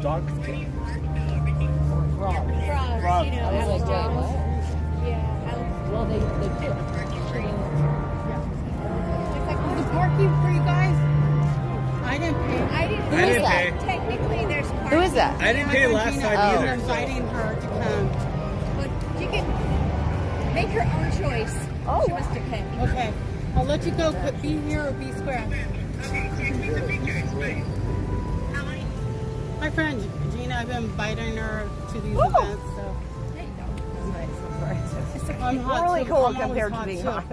dogs gay. Frogs, Frogs. you know. I was like, wait, what? Yeah. Well, they do. Is the parking for you guys? I didn't pay. I didn't Who is that? Technically, there's parking. Who is that? I didn't pay last time I'm either. inviting her to come. But you can make her own choice. Oh, She wants to pay. Okay. I'll let you go. Put B here or B square. My friend Gina, I've been inviting her to these events. So. There you go. I'm hot really too. cool I'm always compared to hot being too. hot.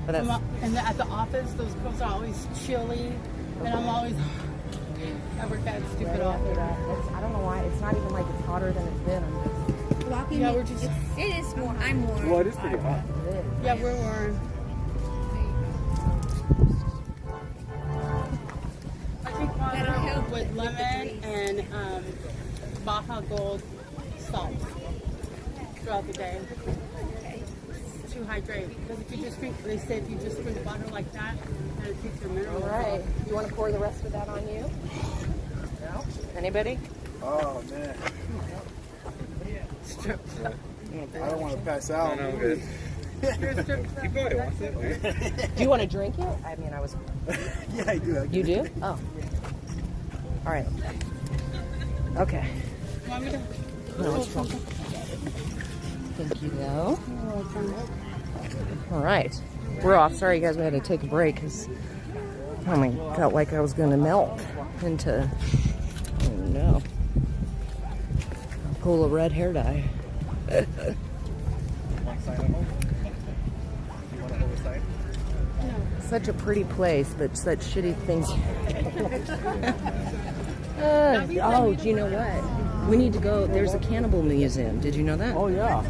But that's, And at the office, those girls are always chilly, and I'm always. I work that stupid office. I don't know why. It's not even like it's hotter than it's been. Walking. Yeah, we're just. It is warm. I'm warm. Well, it is pretty hot. Yeah, we're warm. I drink That'll water help with with the lemon trees. and Baja Gold salt throughout the day to hydrate. Because if you just drink, they say if you just drink water like that, then it takes your minerals. All right. You want to pour the rest of that on you? No? Anybody? Oh man, I don't want to pass out. No, I'm good. He probably wants it. Do you want to drink it? I mean, I was. Yeah, I do. You do? Oh. All right. Okay. Want me to? No, it's fine. Thank you, though. All right. We're off. Sorry, you guys, we had to take a break because I felt like I was going to melt into, oh no, a pool of red hair dye. Such a pretty place, but such shitty things. Oh, do you know what? We need to go. There's a cannibal museum. Did you know that? Oh yeah.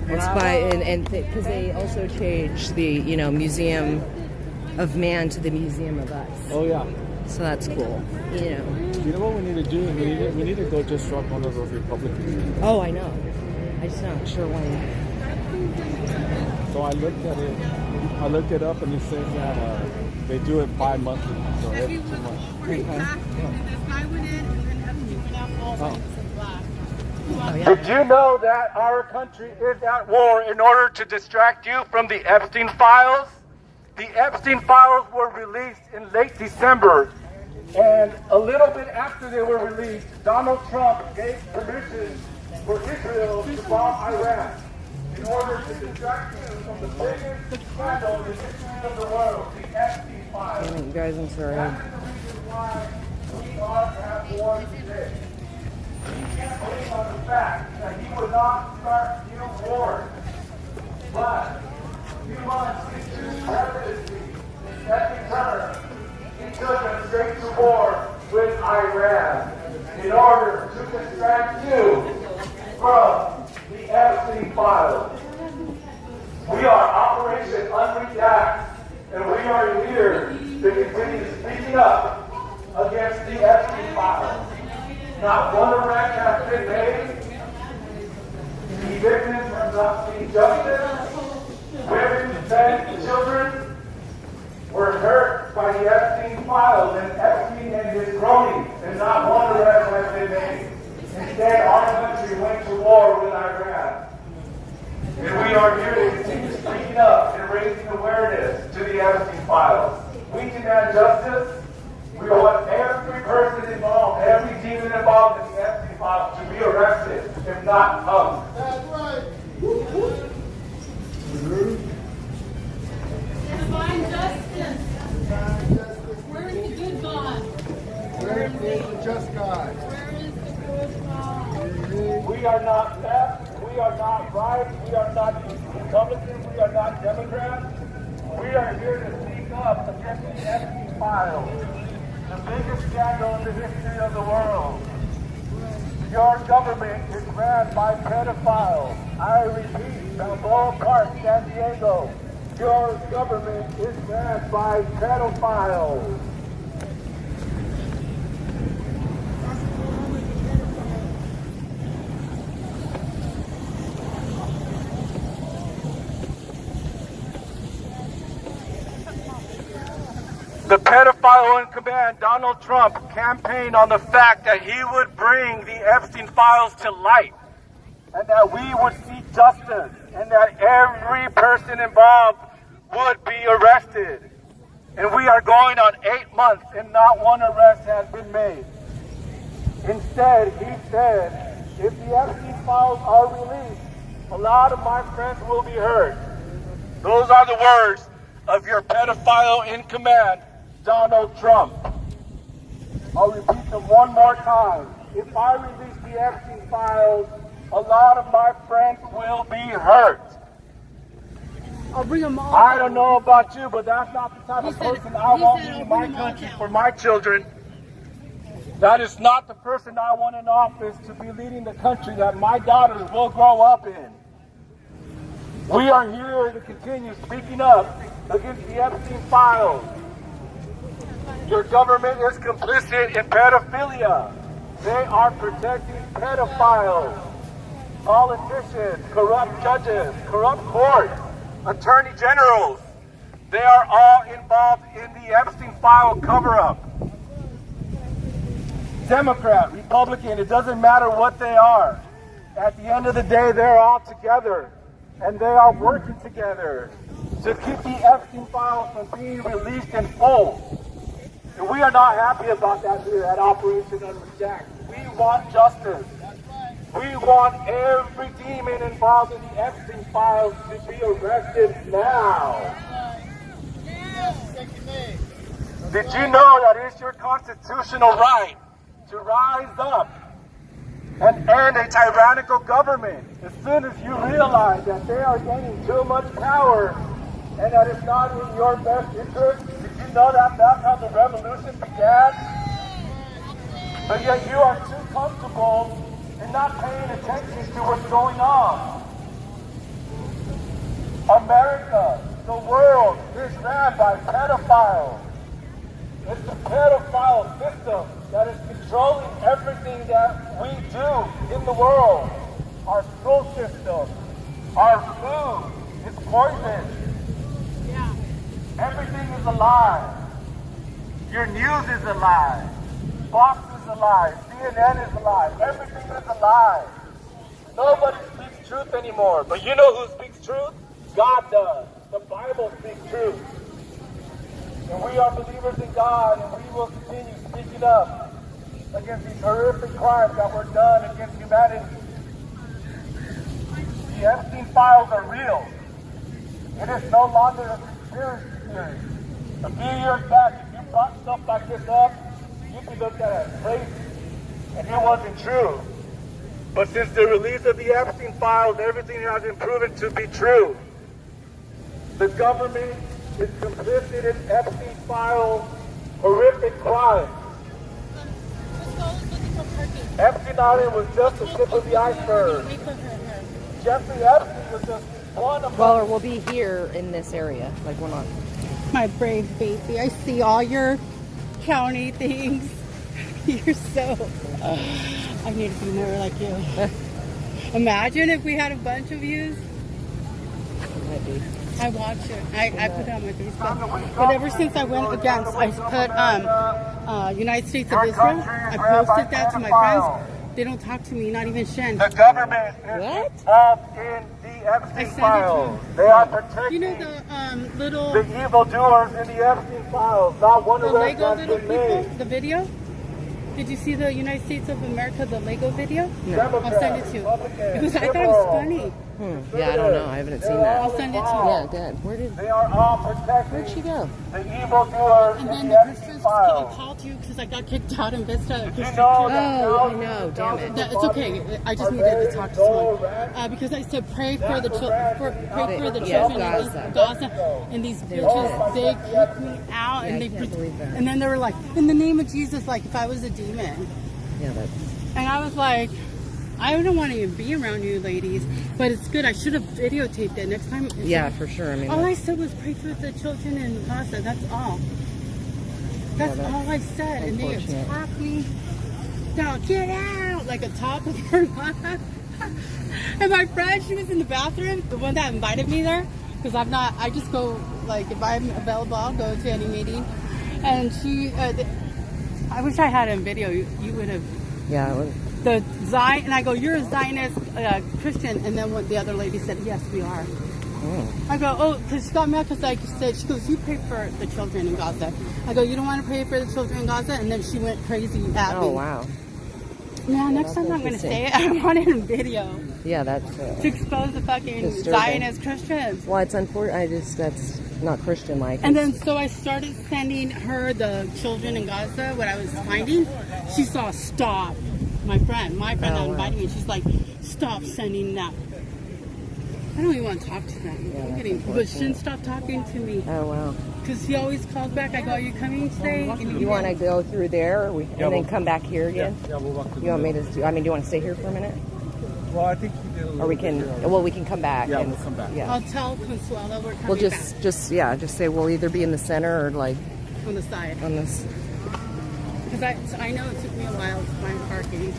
It's by and because they also changed the Museum of Man to the Museum of Us. Oh yeah. So that's cool. You know. You know what we need to do? We need to go disrupt one of those Republicans. Oh, I know. I'm just not sure when. So I looked at it. I looked it up, and it says that they do it bi-monthly. So every 2 months. This guy went in, and then Epstein went out all in black. Did you know that our country is at war in order to distract you from the Epstein files? The Epstein files were released in late December, and a little bit after they were released, Donald Trump gave permission for Israel to bomb Iran in order to distract you from the biggest scandal in the history of the world, the Epstein files. You guys, I'm sorry. That is the reason why we are at war today. He can't believe on the fact that he would not start new wars. But 2 months into his presidency, his second term, he took us straight to war with Iran in order to distract you from the Epstein files. We are Operation Unredact, and we are here to continue speaking up against the Epstein files. Not one arrest has been made. The victims have not seen justice. Women, men, children were hurt by the Epstein files and Epstein and his cronies, and not one arrest has been made. Instead, our country went to war with Iran. And we are here to continue speaking up and raising awareness to the Epstein files. We demand justice. We want every person involved, every demon involved in the Epstein files to be arrested, if not hung. That's right. Divine justice. Where is the good God? Where is the just God? Where is the good God? We are not left, we are not right, we are not Republicans, we are not Democrats. We are here to speak up against the Epstein files, the biggest scandal in the history of the world. Your government is ran by pedophiles. I repeat, Balboa Park, San Diego. Your government is ran by pedophiles. The pedophile in command, Donald Trump, campaigned on the fact that he would bring the Epstein files to light, and that we would seek justice, and that every person involved would be arrested. And we are going on 8 months, and not one arrest has been made. Instead, he said, if the Epstein files are released, a lot of my friends will be hurt. Those are the words of your pedophile in command, Donald Trump. I'll repeat them one more time. If I release the Epstein files, a lot of my friends will be hurt. I'll bring them all. I don't know about you, but that's not the type of person I want in my country for my children. That is not the person I want in office to be leading the country that my daughters will grow up in. We are here to continue speaking up against the Epstein files. Your government is complicit in pedophilia. They are protecting pedophiles, politicians, corrupt judges, corrupt courts, attorney generals. They are all involved in the Epstein file cover-up. Democrat, Republican, it doesn't matter what they are. At the end of the day, they're all together, and they are working together to keep the Epstein files from being released in full. And we are not happy about that here at Operation Unredact. We want justice. We want every demon involved in the Epstein files to be arrested now. Did you know that it's your constitutional right to rise up and end a tyrannical government as soon as you realize that they are gaining too much power and that it's not in your best interest? Did you know that that's how the revolution began? But yet you are too comfortable and not paying attention to what's going on. America, the world, is ran by pedophiles. It's the pedophile system that is controlling everything that we do in the world. Our school system, our food is poisoned. Yeah. Everything is a lie. Your news is a lie. Fox is a lie. CNN is a lie. Everything is a lie. Nobody speaks truth anymore. But you know who speaks truth? God does. The Bible speaks truth. And we are believers in God, and we will continue speaking up against these horrific crimes that were done against humanity. The Epstein files are real. It is no longer a conspiracy theory. A few years back, if you brought stuff like this up, you'd be looked at as crazy. And it wasn't true. But since the release of the Epstein files, everything has been proven to be true. The government is complicit in Epstein files, horrific crimes. Epstein Island was just the tip of the iceberg. Jeffrey Epstein was just one of Well, we'll be here in this area, like we're not. My brave baby. I see all your county things. You're so... I need to be more like you. Imagine if we had a bunch of yous. Maybe. I watch it. I put it on my Facebook. But ever since I went against, I put United States of Israel. I posted that to my friends. They don't talk to me, not even Shen. The government is involved in the Epstein files. They are protecting the little... the evildoers in the Epstein files. Not one of them has been made. The video? Did you see the United States of America, the Lego video? No. I'll send it to you. Because I thought it was funny. Yeah, I don't know. I haven't seen that. I'll send it to you. Yeah, good. They are all protecting. Where'd she go? The evildoers And in then the the Epstein Christians files. called you because I got kicked out in Vista. Oh, I know. Damn it. It's okay. I just needed to talk to someone because I said pray for the pray for the children in Gaza, and these bitches they kicked me out, and and then they were like, in the name of Jesus, like if I was a demon. Yeah, and I was like, I don't want to even be around you ladies, but it's good. I should have videotaped it next time. Yeah, for sure. I mean, all I said was pray for the children in Gaza. That's all. That's all I said, and they attacked me. No, get out! Like a top of her life. And my friend, she was in the bathroom, the one that invited me there, because I'm not. I just go like if I'm available, I'll go to any meeting. And she, I wish I had it in video. You would have. Yeah. It was. The Zion, and I go, you're a Zionist Christian, and then what the other lady said, yes, we are. I go, oh, because she got mad because I said, she goes, you pray for the children in Gaza. I go, you don't want to pray for the children in Gaza? And then she went crazy at me. Oh, wow. Yeah, next time I'm going to say it. I want it in video. Yeah, that's... to expose the fucking Zionist Christians. Well, it's unfortunate. That's not Christian-like. And then, so I started sending her the children in Gaza, what I was finding. She saw, stop. My friend that invited me, she's like, stop sending that. I don't even want to talk to them. But Shin stopped talking to me. Oh, wow. Because he always calls back. I go, are you coming today? You want to go through there and then come back here again? Yeah, we'll walk through. You want me to do, do you want to stay here for a minute? Well, I think we did a or we can come back. Yeah, we'll come back. Yeah. I'll tell Consuelo we're coming we'll just say we'll either be in the center or like on the side. On this. Because I know it took me a while to find parking.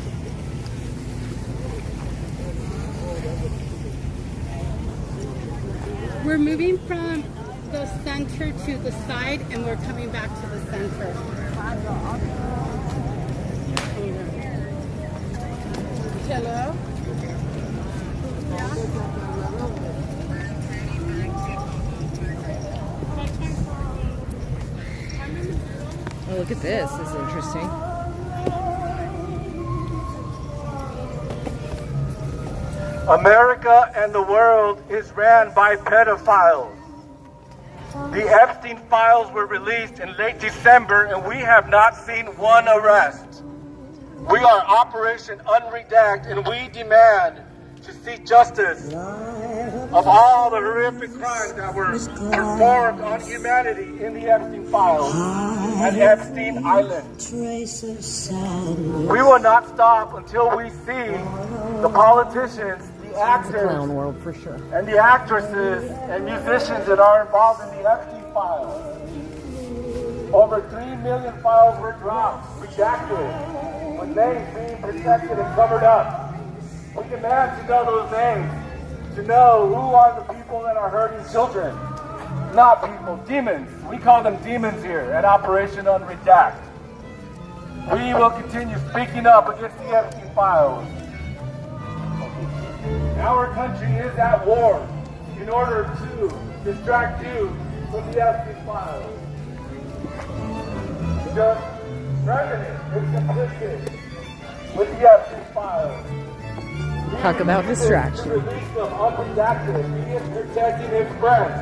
We're moving from the center to the side, and we're coming back to the center. Hello? Oh, look at this. This is interesting. America and the world is ran by pedophiles. The Epstein files were released in late December, and we have not seen one arrest. We are Operation Unredact, and we demand to see justice of all the horrific crimes that were performed on humanity in the Epstein files at Epstein Island. We will not stop until we see the politicians, the actors, clown world for sure, and the actresses and musicians that are involved in the Epstein files. Over 3 million files were dropped, redacted, with names being protected and covered up. We demand to know those names, to know who are the people that are hurting children. Not people, demons. We call them demons here at Operation Unredact. We will continue speaking up against the Epstein files. Our country is at war in order to distract you from the Epstein files. Just President is complicit with the Epstein files. Talk about distraction. Release them unredacted. He is protecting his friends.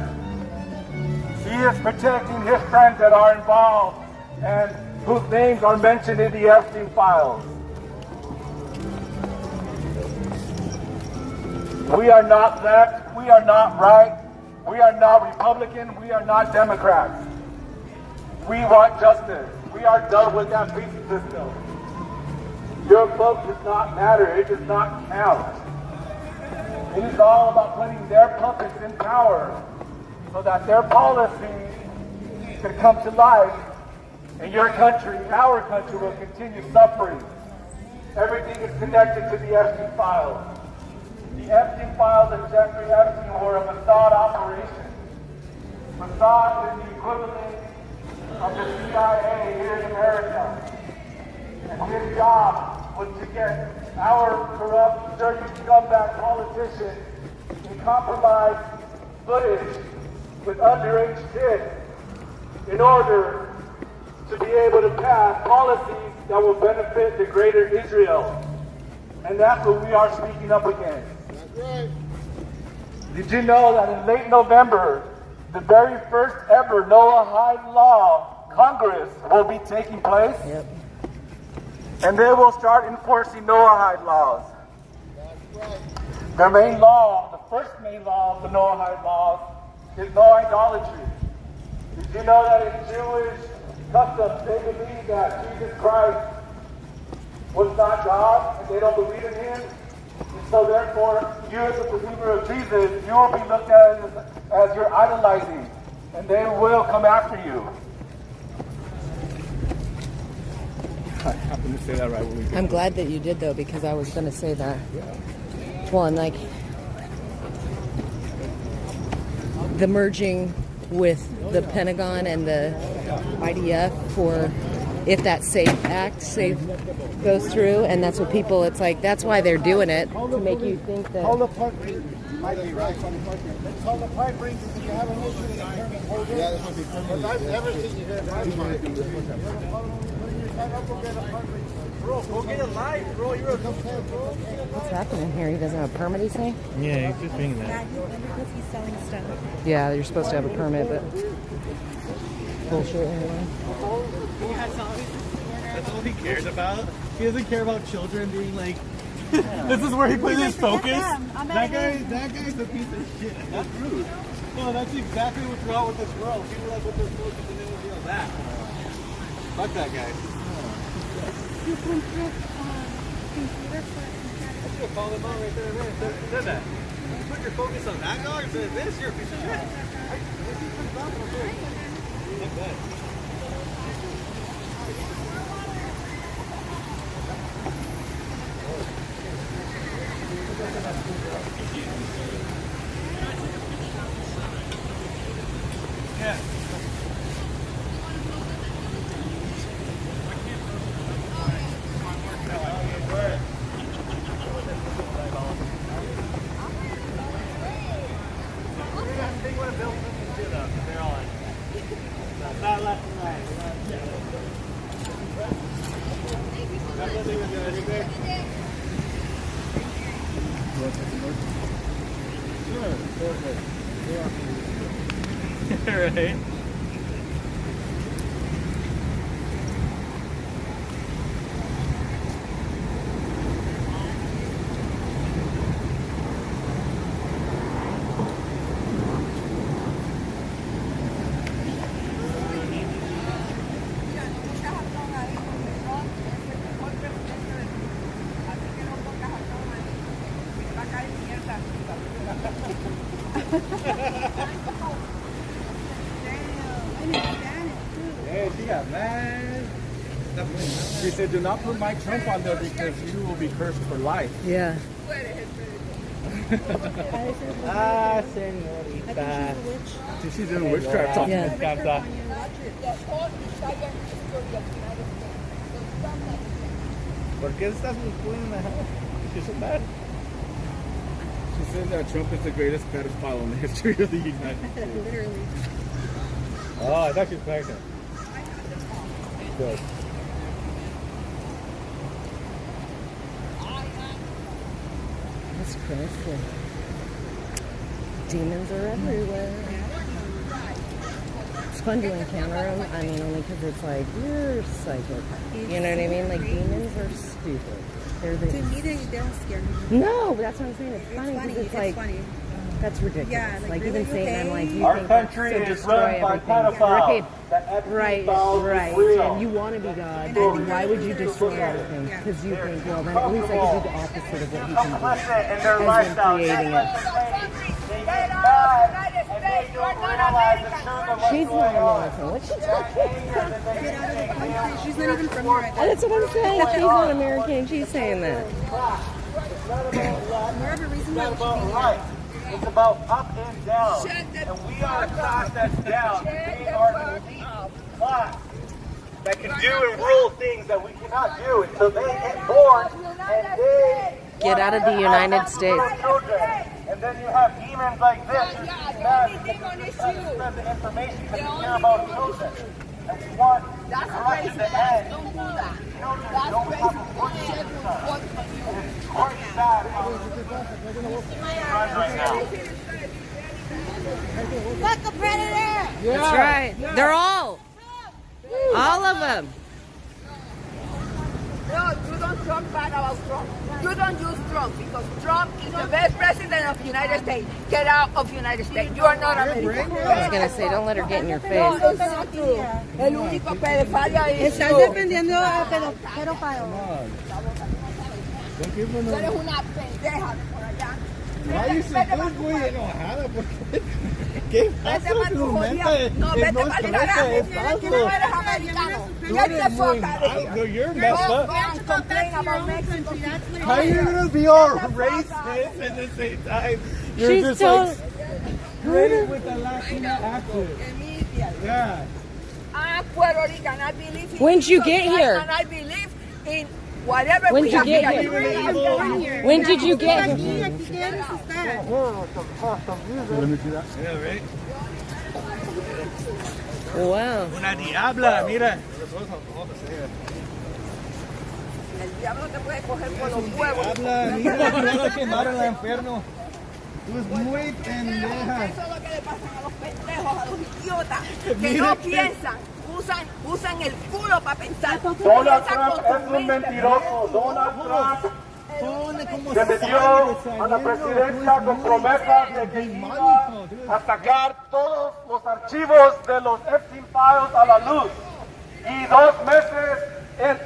He is protecting his friends that are involved and whose names are mentioned in the Epstein files. We are not left, we are not right, we are not Republican, we are not Democrats. We want justice. We are done with that piece system. Your vote does not matter, it does not count. It is all about putting their puppets in power so that their policies can come to life and your country, our country, will continue suffering. Everything is connected to the Epstein files. The Epstein files and Jeffrey Epstein were a Mossad operation. Mossad is the equivalent of the CIA here in America. And his job was to get our corrupt, dirty scumbag politicians to compromise footage with underage kids in order to be able to pass policies that will benefit the greater Israel. And that's what we are speaking up against. That's right. Did you know that in late November, the very first ever Noahide Law Congress will be taking place? Yep. And they will start enforcing Noahide laws. That's right. Their main law, the first main law of the Noahide laws, is no idolatry. Did you know that in Jewish customs, they believe that Jesus Christ was not God, and they don't believe in him? And so therefore, you as a believer of Jesus, you will be looked at as you're idolizing, and they will come after you. I happened to say that right when we did. I'm glad that you did, though, because I was going to say that. Well, and like the merging with the Pentagon and the IDF for if that SAFE goes through, and that's what people, it's like, that's why they're doing it, to make you think that... Hold the park rate. Might be right. Let's hold the park rate because you have an issue with the permit holder. Yeah, this might be permanent. I've never seen you here. Bro, go get a light, bro. You're a What's happening here? He doesn't have a permit, he's saying? Yeah, he's just being Yeah, that. because he's selling stuff. Yeah, you're supposed to have a permit, but... Bullshit anyway. That's all he cares about. He doesn't care about children being like. This is where he puts his focus. That guy's a piece of shit. That's rude. No, that's exactly what's wrong with this world. People like what they're focused and they don't feel that. Fuck that guy. You can put computer for I should have called him out right there. Right? Said that. You put your focus on that dog and said this, you're a piece of shit. Not bad. Yeah. Not left and right. Sure, right? Hey, she got mad. She said, do not put Mike Trump on there because you will be cursed for life. Yeah. Señorita. She's doing witchcraft talking. Yeah. ¿Por qué estás poniendo la She's so bad. She says that Trump is the greatest pedophile in the history of the United States. literally. Oh, I thought she was pregnant. Good. That's crazy. Demons are everywhere. It's fun to encounter them. I mean, only because it's like, you're psychic. You know what I mean? Like, demons are stupid. They're the... To me, they don't scare me. No, but that's what I'm saying. It's funny because it's like, funny. that's ridiculous. Yeah, like really, even saying, I'm like, you Our think country that's to is destroy run by everything. pedophiles. Right, right. And you want to be God, then why would you destroy everything? Because you think, well, then at least I can do the opposite of what he can do. Complicit in their As lifestyle. in creating it. She's not American. What's she talking about? She's not even from here. That's what I'm saying. She's not American. She's saying that. More of a reason why we should be here. It's about up and down. And we are a class that's down. We are an elite class that can do and rule things that we cannot do until they get born and they Get out of the United States. And then you have demons like this who get mad because they spread the information because they care about children. And we want corruption to end. Children don't have a voice in this stuff. It's quite sad how it's right now. Fuck the predator! That's right. They're all of them. No, you don't talk bad about Trump. You don't use Trump because Trump is the best president of the United States. Get out of the United States. You are not American. I was going to say, don't let her get in your face. No, it's not true. El único pedofilia es Estás tú. defendiendo a pedófilos. Tú eres una pendeja de por allá. Ay, si tú muy enojada porque... ¿Qué pasa? Tu mente No, es vete más para el correcta, carajo. es Que no eres americano. Tú Get eres the muy... fuck out of here. No, you're messed Go up. and complain about Mexico. How are you going to be all racist at the same time? You're She's just so... like great with a Latino accent. Yeah. I'm Puerto Rican. I believe in When'd you Jesus get Christ, here? And I believe in whatever When'd we you have get here. When did you get here? Yeah, right? Wow. Una diabla, mira. El diablo te puede coger por los huevos. Diabla, mira, mira que quemaron al infierno. Tú es muy pendeja. Eso es lo que le pasa a los pendejos, a los idiotas, que Mira no que- piensan, usan el culo para pensar. Donald Piensan Trump con es sus un mentes. mentiroso. Donald Trump como se metió a la presidencia con promesas de que iba a sacar todos los archivos de los Epstein Files a la luz. Y 2 meses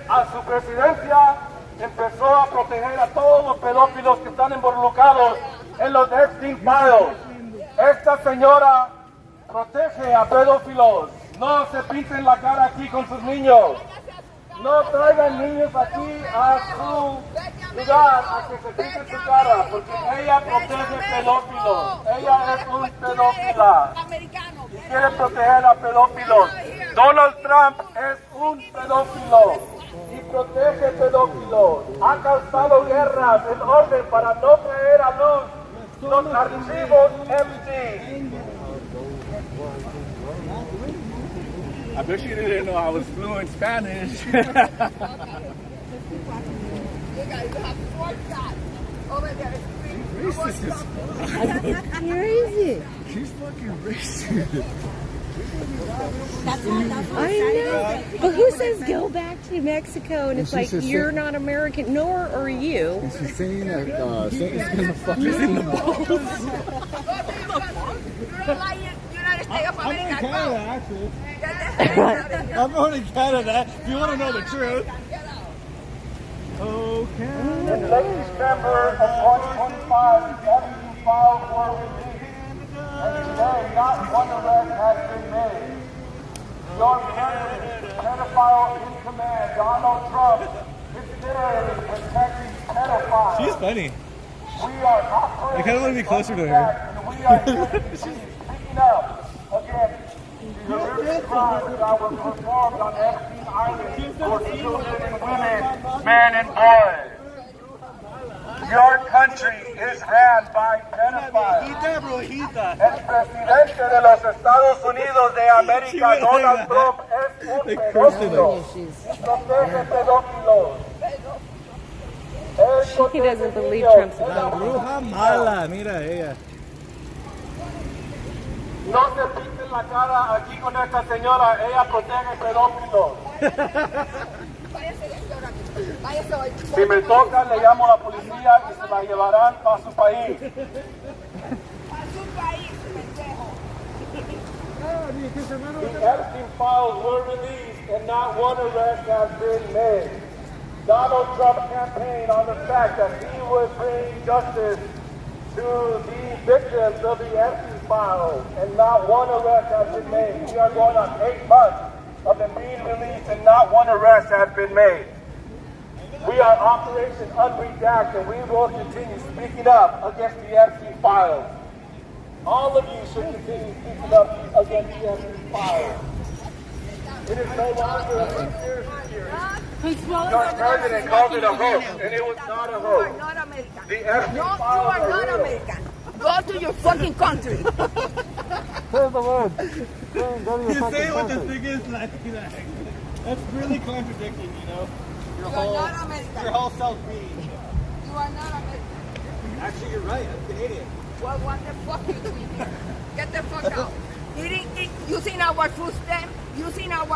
a su presidencia empezó a proteger a todos los pedófilos que están involucrados en los Epstein Files. Esta señora protege a pedófilos. No se pinten la cara aquí con sus niños. No traigan niños aquí a su lugar a que se pinten su cara, porque ella protege pedófilos. Ella es un pedófila y quiere proteger a pedófilos. Donald Trump es un pedófilo y protege pedófilos. Ha causado guerras en orden para no traer a luz los archivos Epstein. I bet you didn't know I was fluent Spanish. You guys have 4 shots over there. Racist as That's crazy. She's fucking racist. I know. But who says go back to Mexico? And it's she like, says you're not American, nor are you. And she's saying that Satan's gonna fuck us in the balls. United States of I'm in America. Canada, actually. I'm going to Canada, if you want to know the truth. Oh, Canada. In late December of 2025, the Epstein files were released, and today not one arrest has been made. Your president, pedophile in command, Donald Trump, is literally protecting pedophiles. She's funny. We are operating I kind of want to be closer to her. and we are speaking up against the horrific crimes that were performed on Epstein Island for children and women, men and boys. Your country is ran by pedophiles. El presidente de los Estados Unidos de América, Donald Trump, es un pedófilo. Protege pedófilos. He doesn't believe Trump's a pedófilo. Bruja mala, mira ella. No se pinten la cara aquí con esta señora, ella protege pedófilos. Si me toca, le llamo a la policía y se la llevarán a su país. The Epstein files were released and not one arrest has been made. Donald Trump campaigned on the fact that he would bring justice to the victims of the Epstein files, and not one arrest has been made. We are going on 8 months of them being released and not one arrest has been made. We are Operation Unredacted, and we will continue speaking up against the Epstein files. All of you should continue speaking up against the Epstein files. It is no longer a conspiracy theory. Your president called it a hoax, and it was not a hoax. You are not American. The Epstein No, you files are not real. American. Go to your fucking country. Say the word. Go to your You fucking say what the country. thing is, like, that's really contradicting, you know? You are not American. Your whole self-being. You are not American. Actually, you're right. I'm Canadian. Well, what the fuck you doing here? Get the fuck out. Using our food stamp, using our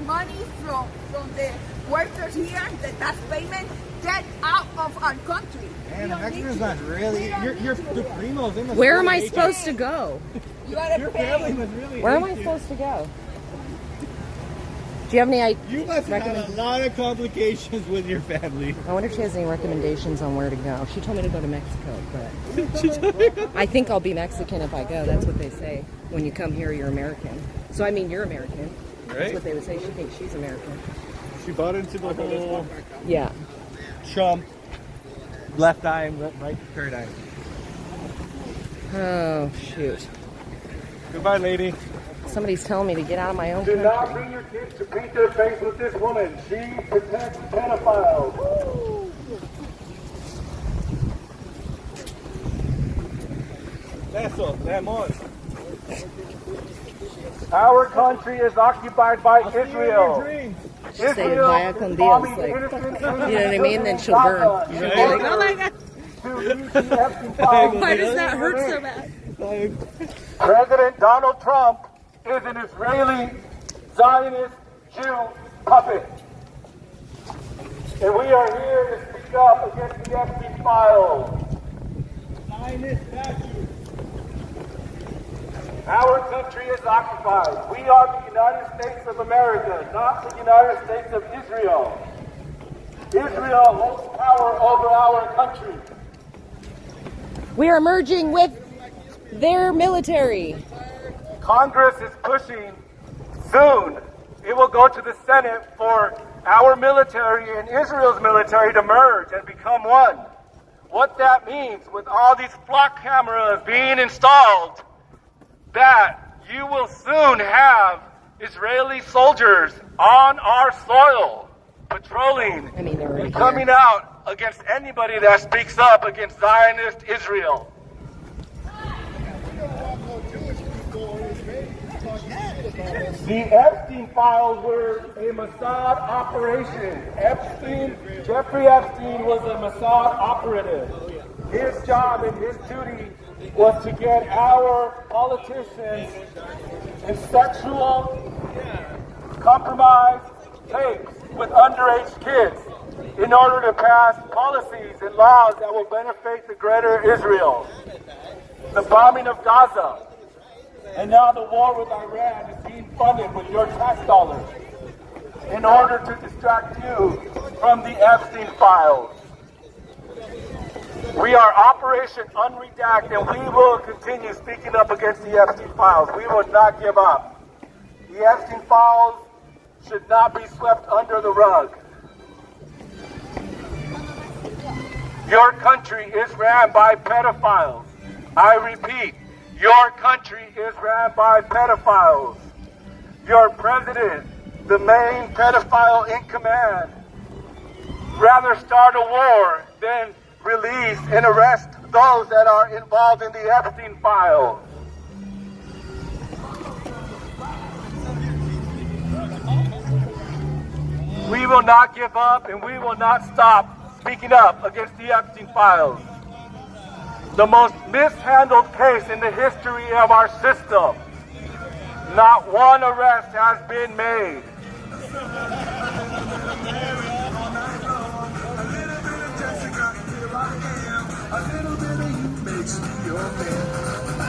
money from the workers here, the tax payment, get out of our country. Man, the Mexicans not really. You're the primos. They must Where am really I hate supposed to go? You gotta Your pay. family must really Where am hate I you. supposed to go? Do you have any ideas? You must have a lot of complications with your family. I wonder if she has any recommendations on where to go. She told me to go to Mexico, but I think I'll be Mexican if I go. That's what they say. When you come here, you're American. So I mean, you're American. That's Right. what they would say. She thinks she's American. She bought into the whole Yeah. Trump left eye and right paradigm. Oh, shoot. Goodbye, lady. Somebody's telling me to get out of my own Do not country. bring your kids to paint their face with this woman. She protects pedophiles. Eso, vamos. Our country is occupied by Israel. She'll say vaya con Dios, like, you know what I mean? Then she'll burn. She'll be like, oh my God. Why does that hurt so bad? President Donald Trump is an Israeli Zionist Jew puppet. And we are here to speak up against the Epstein files. Zionist statue. Our country is occupied. We are the United States of America, not the United States of Israel. Israel holds power over our country. We are merging with their military. Congress is pushing soon. It will go to the Senate for our military and Israel's military to merge and become one. What that means with all these flock cameras being installed, that you will soon have Israeli soldiers on our soil patrolling and coming out against anybody that speaks up against Zionist Israel. The Epstein files were a Mossad operation. Jeffrey Epstein was a Mossad operative. His job and his duty was to get our politicians in sexual compromise tapes with underage kids in order to pass policies and laws that will benefit the greater Israel. The bombing of Gaza, and now the war with Iran is being funded with your tax dollars in order to distract you from the Epstein files. We are Operation Unredact, and we will continue speaking up against the Epstein files. We will not give up. The Epstein files should not be swept under the rug. Your country is ran by pedophiles. I repeat, your country is ran by pedophiles. Your president, the main pedophile in command, rather start a war than release and arrest those that are involved in the Epstein files. We will not give up, and we will not stop speaking up against the Epstein files. The most mishandled case in the history of our system. Not one arrest has been made.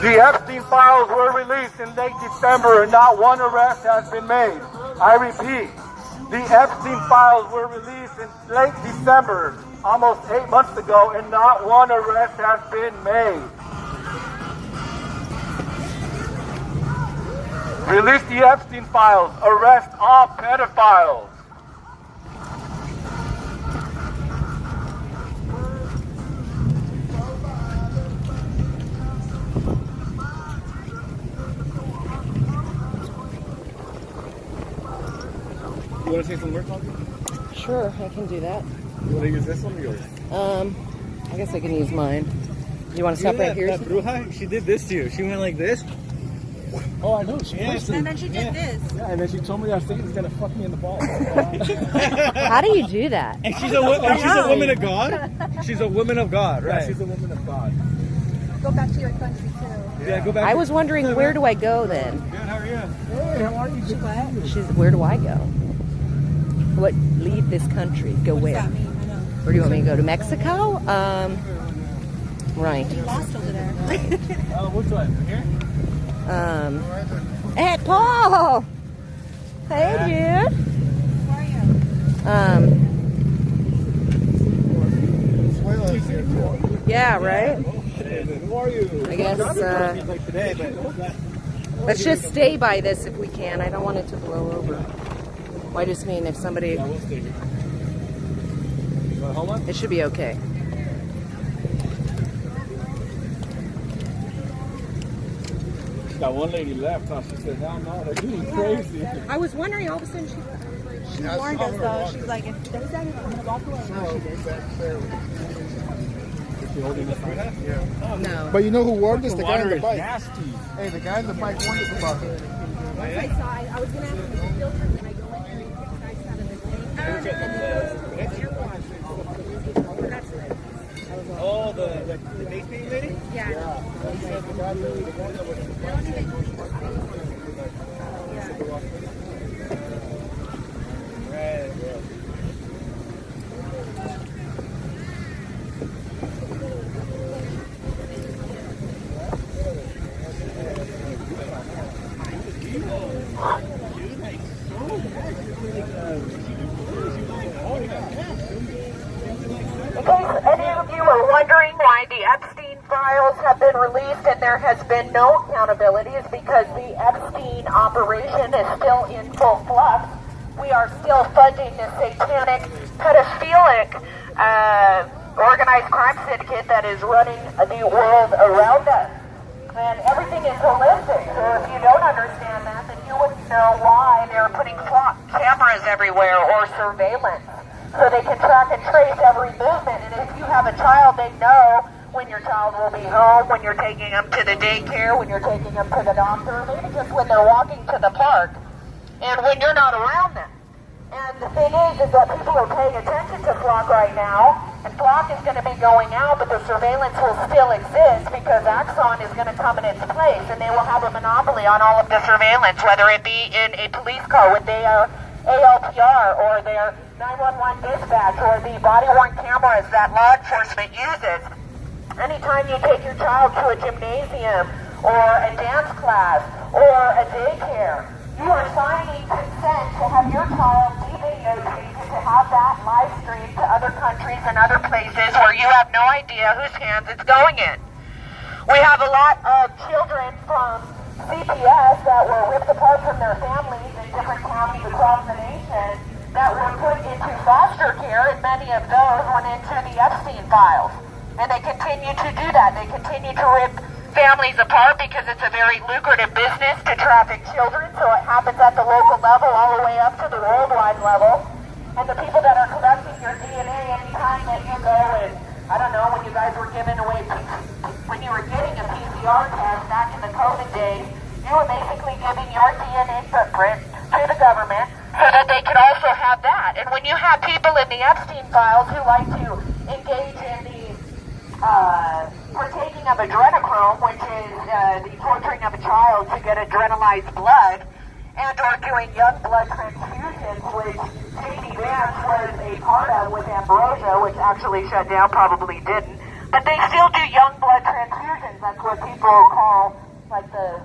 The Epstein files were released in late December and not one arrest has been made. I repeat, the Epstein files were released in late December, almost 8 months ago, and not one arrest has been made. Release the Epstein files. Arrest all pedophiles. want to say some words on it? Sure, I can do that. You want to use this one or yours? I guess I can use mine. Do you want to stop right here? That bruja, she did this to you. She went like this. Oh, I know. She Yes. And then she did this. Yeah, and then she told me that Satan's gonna fuck me in the balls. How do you do that? And she's a woman of God. She's a woman of God, right? Yeah, she's a woman of God. Go back to your country too. Yeah, go back. I was wondering, where do I go then? Good, how are you? Hey, how are you? Good to see you. She's, where do I go? What? Leave this country? Go where? Where do you want me to go? To Mexico? Right. You lost over there. Which one? Here? Hey, Paul! Hey, dude. Where are you? Yeah, right? Who are you? I guess, Like today, but let's just stay by this if we can. I don't want it to blow over. Well, I just mean if somebody... Yeah, we'll stay here. Hold on. It should be okay. Got one lady left, huh? She said, no, they're doing crazy. I was wondering, all of a sudden she warned us though. She's like, if there's anything, I'm gonna walk away. No, she did. Is she holding this right now? Yeah. No. But you know who warned us? The guy on the is bike. nasty. Hey, the guy on the bike warned us about it. Once I saw, I was gonna ask him to filter, and I go in there and pick the ice out of the thing. oh, the base painting lady? Yeah. In case any of you are wondering why the Epstein files have been released and there has been no accountability, is because the Epstein operation is still in full flux. We are still funding the satanic, pedophilic, organized crime syndicate that is running the world around us. And everything is holistic, so if you don't understand that, then you wouldn't know why they're putting cameras everywhere or surveillance, so they can track and trace every movement. And if you have a child, they know when your child will be home, when you're taking them to the daycare, when you're taking them to the doctor, maybe just when they're walking to the park, and when you're not around them. And the thing is that people are paying attention to Flock right now, and Flock is going to be going out, but the surveillance will still exist because Axon is going to come in its place, and they will have a monopoly on all of the surveillance, whether it be in a police car with their ALPR or their 911 dispatch or the body-worn cameras that law enforcement uses. Anytime you take your child to a gymnasium or a dance class or a daycare, you are signing consent to have your child be videotaped and to have that live streamed to other countries and other places where you have no idea whose hands it's going in. We have a lot of children from CPS that were ripped apart from their families in different counties across the nation that were put into foster care, and many of those went into the Epstein files. And they continue to do that. They continue to rip families apart because it's a very lucrative business to traffic children, so it happens at the local level all the way up to the worldwide level. And the people that are collecting your DNA anytime that you go and, I don't know, when you guys were giving away, when you were getting a PCR test back in the COVID days, you were basically giving your DNA footprint to the government so that they could also have that. And when you have people in the Epstein files who like to engage in the partaking of adrenochrome, which is the torturing of a child to get adrenalized blood, and or doing young blood transfusions, which J.D. Vance was a part of with Ambrosia, which actually shut down, probably didn't. But they still do young blood transfusions. That's what people call like the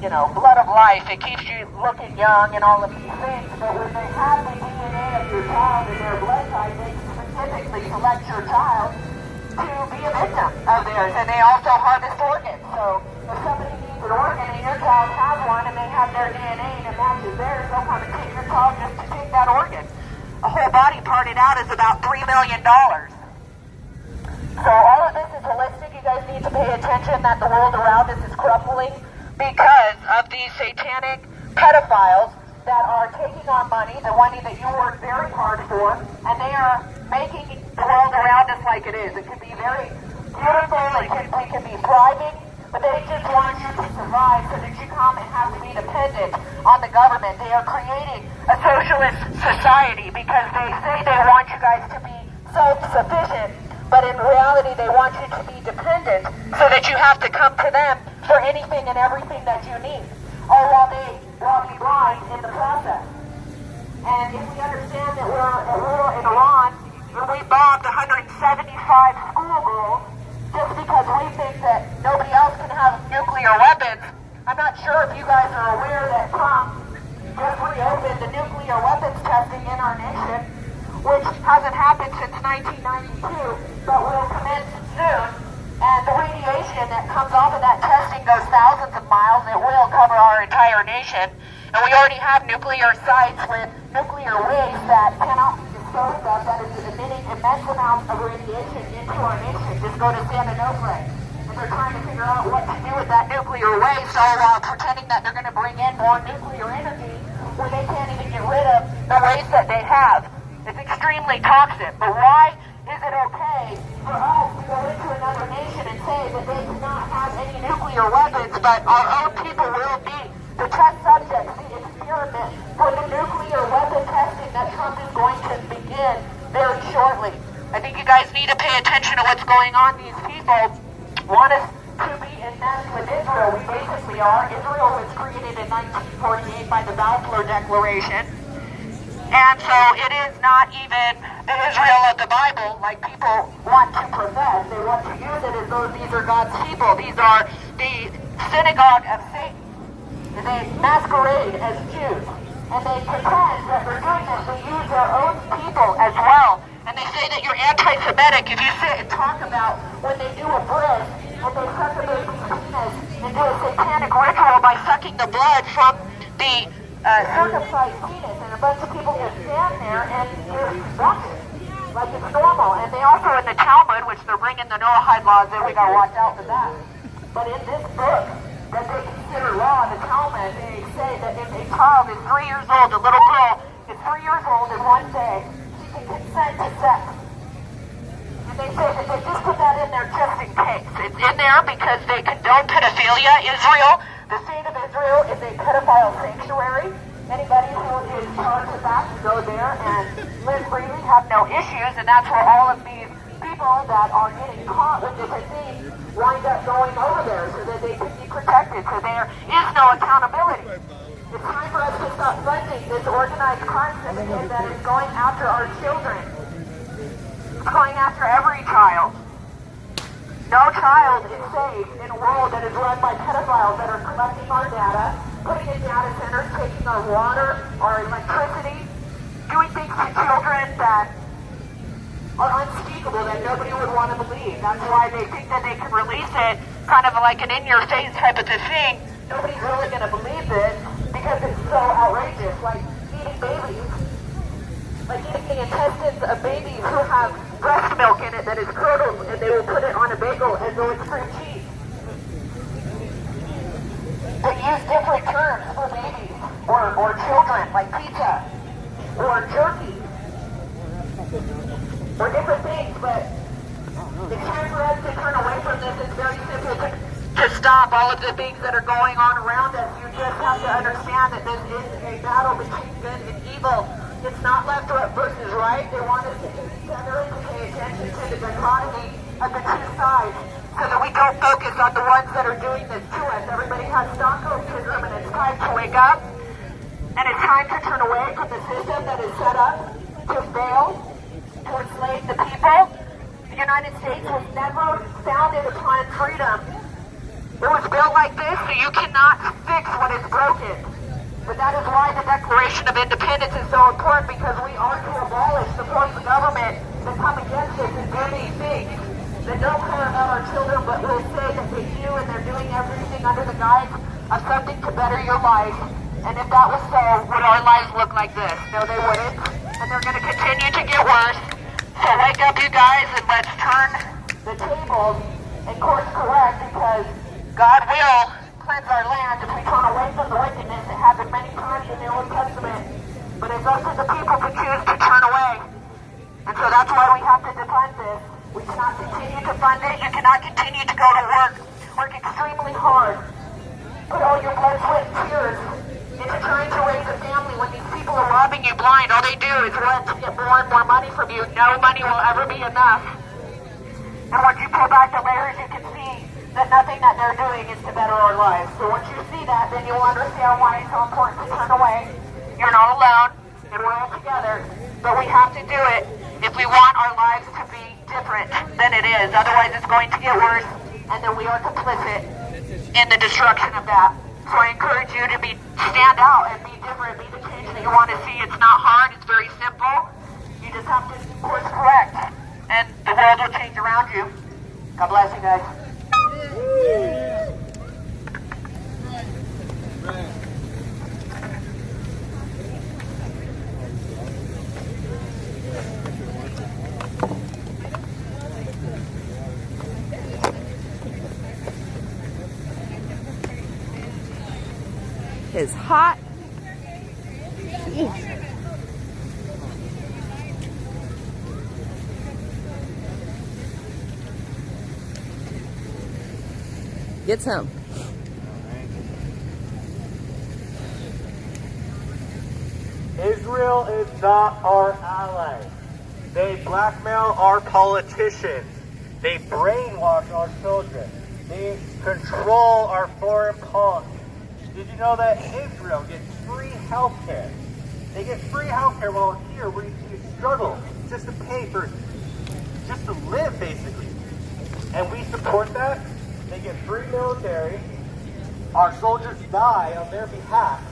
blood of life. It keeps you looking young and all of these things. But when they have the DNA of your child in their blood type, they specifically select your child to be a victim of theirs, and they also harvest organs. So if somebody needs an organ and your child has one and they have their DNA and it matches theirs, they'll come and take your child just to take that organ. A whole body parted out is about $3 million. So all of this is holistic. You guys need to pay attention that the world around us is crumbling because of these satanic pedophiles that are taking our money, the money that you work very hard for, and they are making the world around us like it is. It can be very beautiful, we can be thriving, but they just want you to survive so that you come and have to be dependent on the government. They are creating a socialist society because they say they want you guys to be self-sufficient, but in reality they want you to be dependent so that you have to come to them for anything and everything that you need, or while they be blind in the process. And if we understand that we're at war in Iran, and we bombed 175 school girls just because we think that nobody else can have nuclear weapons, I'm not sure if you guys are aware that Trump just reopened the nuclear weapons testing in our nation, which hasn't happened since 1992, but will commence soon. And the radiation that comes off of that testing goes thousands of miles. It will cover our entire nation. And we already have nuclear sites with nuclear waste that cannot be disposed of, that is emitting immense amounts of radiation into our nation. Just go to San Onofre. And they're trying to figure out what to do with that nuclear waste, all while pretending that they're going to bring in more nuclear energy where they can't even get rid of the waste that they have. It's extremely toxic. But why is it okay for us to go into another nation and say that they cannot have any nuclear weapons, but our own people will be the test subjects, the experiment for the nuclear weapon testing that Trump is going to begin very shortly? I think you guys need to pay attention to what's going on. These people want us to be enmeshed with Israel. We basically are. Israel was created in 1948 by the Balfour Declaration. And so it is not even the Israel of the Bible like people want to profess. They want to use it as though these are God's people. These are the synagogue of Satan. And they masquerade as Jews. And they pretend that they're doing this. They use their own people as well. And they say that you're anti-Semitic if you sit and talk about when they do a bris and they suck a baby's penis and do a satanic ritual by sucking the blood from the circumcised penis, and a bunch of people just stand there and watch it like it's normal. And they also, in the Talmud, which they're bringing the Noahide laws in, we gotta watch out for that. But in this book that they consider law, the Talmud, they say that if a child is 3 years old, a little girl is 3 years old, and one day she can consent to sex. And they say that they just put that in there just in case. It's in there because they condone pedophilia. Israel, the state of Israel, is a pedophile sanctuary. Anybody who is charged with that can go there and live freely, have no issues, and that's where all of these people that are getting caught with different things wind up going over there so that they can be protected. So there is no accountability. It's time for us to stop funding this organized crime syndicate that is going after our children. It's going after every child. No child is safe in a world that is run by pedophiles that are collecting our data, putting in data centers, taking our water, our electricity, doing things to children that are unspeakable, that nobody would want to believe. That's why they think that they can release it kind of like an in-your-face type of a thing. Nobody's really going to believe this because it's so outrageous, like eating babies. Like eating the intestines of babies who have breast milk in it that is curdled, and they will put it on a bagel as though it's cream cheese. They use different terms for babies or children, like pizza or jerky or different things, but it's time for us to turn away from this. It's very simple to stop all of the things that are going on around us. You just have to understand that this is a battle between good and evil. It's not left versus right. They want us to center and to pay attention to the dichotomy of the two sides so that we don't focus on the ones that are doing this to us. Everybody has Stockholm syndrome, and it's time to wake up. And it's time to turn away from the system that is set up to fail, to enslave the people. The United States was never founded upon freedom. It was built like this, so you cannot fix what is broken. But that is why the Declaration of Independence is so important, because we are to abolish the forms of government that come against us and do these things that don't care about our children, but will say that they do, and they're doing everything under the guise of something to better your life. And if that was so, would our lives look like this? No, they wouldn't. And they're going to continue to get worse. So wake up, you guys, and let's turn the tables and course correct, because God will cleanse possessions our land if we turn away from the wickedness. It happened many times in the Old Testament. But it's up to the people to choose to turn away. And so that's why we have to defend this. We cannot continue to fund it. You cannot continue to go to work extremely hard, put all your blood, sweat, and tears into trying to raise a family when these people are robbing you blind. All they do is want to get more and more money from you. No money will ever be enough. And once you pull back the layers, you can see that nothing that they're doing is to better our lives. So once you see that, then you'll understand why it's so important to turn away. You're not alone, and we're all together. But we have to do it if we want our lives to be different than it is. Otherwise, it's going to get worse, and then we are complicit in the destruction of that. So I encourage you to stand out and be different, be the change that you want to see. It's not hard, it's very simple. You just have to course correct, and the world will change around you. God bless you guys. Is hot. Get some. Israel is not our ally. They blackmail our politicians. They brainwash our children. They control our foreign policy. Did you know that Israel gets free health care? They get free health care while here we struggle just to pay for, just to live basically. And we support that. They get free military. Our soldiers die on their behalf.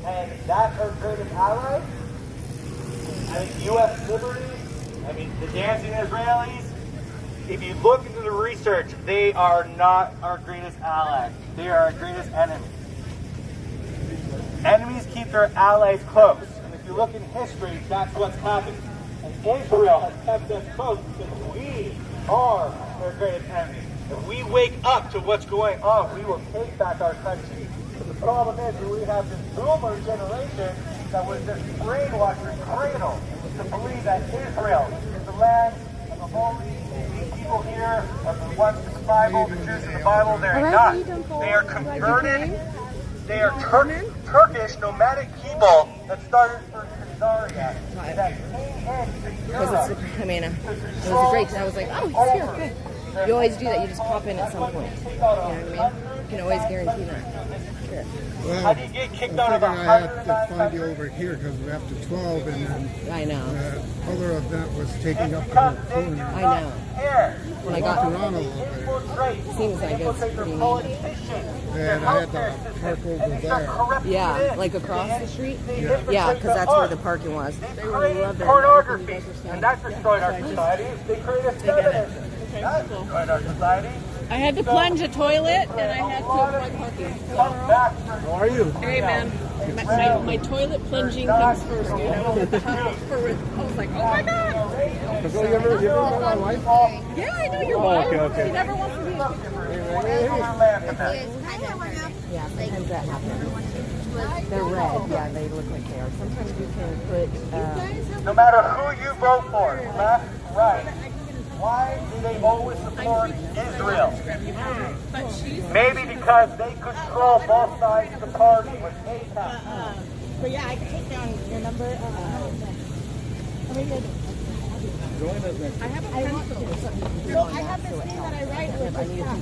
And that's our greatest ally. I mean, U.S. liberty. I mean, the dancing Israelis. If you look into the research, they are not our greatest ally. They are our greatest enemy. Enemies keep their allies close. And if you look in history, that's what's happened. And Israel has kept us close because we are their greatest enemy. If we wake up to what's going on, we will take back our country. But the problem is that we have this boomer generation that was just brainwashed and cradled to believe that Israel is the land of the holy. These people here are the ones in the Bible, the Jews in the Bible. They're not. They are converted. They are Turkish nomadic people that started for Khazaria. That Because it's, I mean, it was great. I was like, oh, he's here. Good. You always do that. You just pop in at some point. You know what I mean? You can always guarantee that. Sure. Well, I figured I had to find you over here because we're after 12, and then I know. The other event was taking up the whole corner. I know. When I got around a little bit. Seems like it's pretty neat. And I had to park over there. Yeah, like across the street? Yeah, because that's where the parking was. They really love that. Pornography, and that's destroyed our society. They create a feminism. That's destroyed our society. I had to plunge a toilet and I had to avoid parking. How are you? Hey man, my toilet plunging comes first, you know. I was like, oh my god! So you ever know my wife? Yeah, I know your wife. Okay. She never wants to be. Yeah, sometimes that happens. They're red. Yeah, they look like they are. Sometimes you can put. No matter who you vote for, left, right, why do they always support Israel? Maybe because they control both sides of the party with AIPAC. But yeah, I can take down your number. I have a pencil. So I have this thing that I write with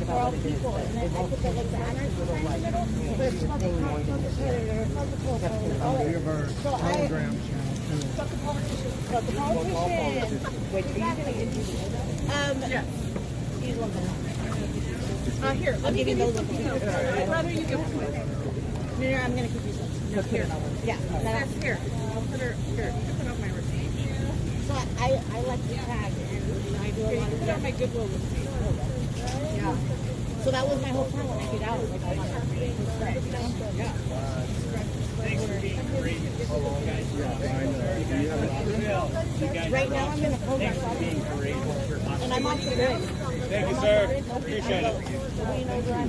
for all people, and then I put the like the anarchy sign in the middle. But it's called the competitor, called the politician. We have our telegram channel too. Fuck the politician. Fuck the politician. Wait, are you gonna introduce them? Yeah. He's one of them. Here, let me give you those. I'd rather you give them. No, I'm gonna keep these ones. No, here. Yeah. That's here. I'll put her here. You can put up my receipt. So I like the tag, and I do a lot of stuff. My Goodwill receipt. Yeah. So that was my whole plan when I get out. Like, I want to yeah. Thanks for being great. Right now I'm in a program, and I'm off the grid. Thank you, sir. Appreciate it.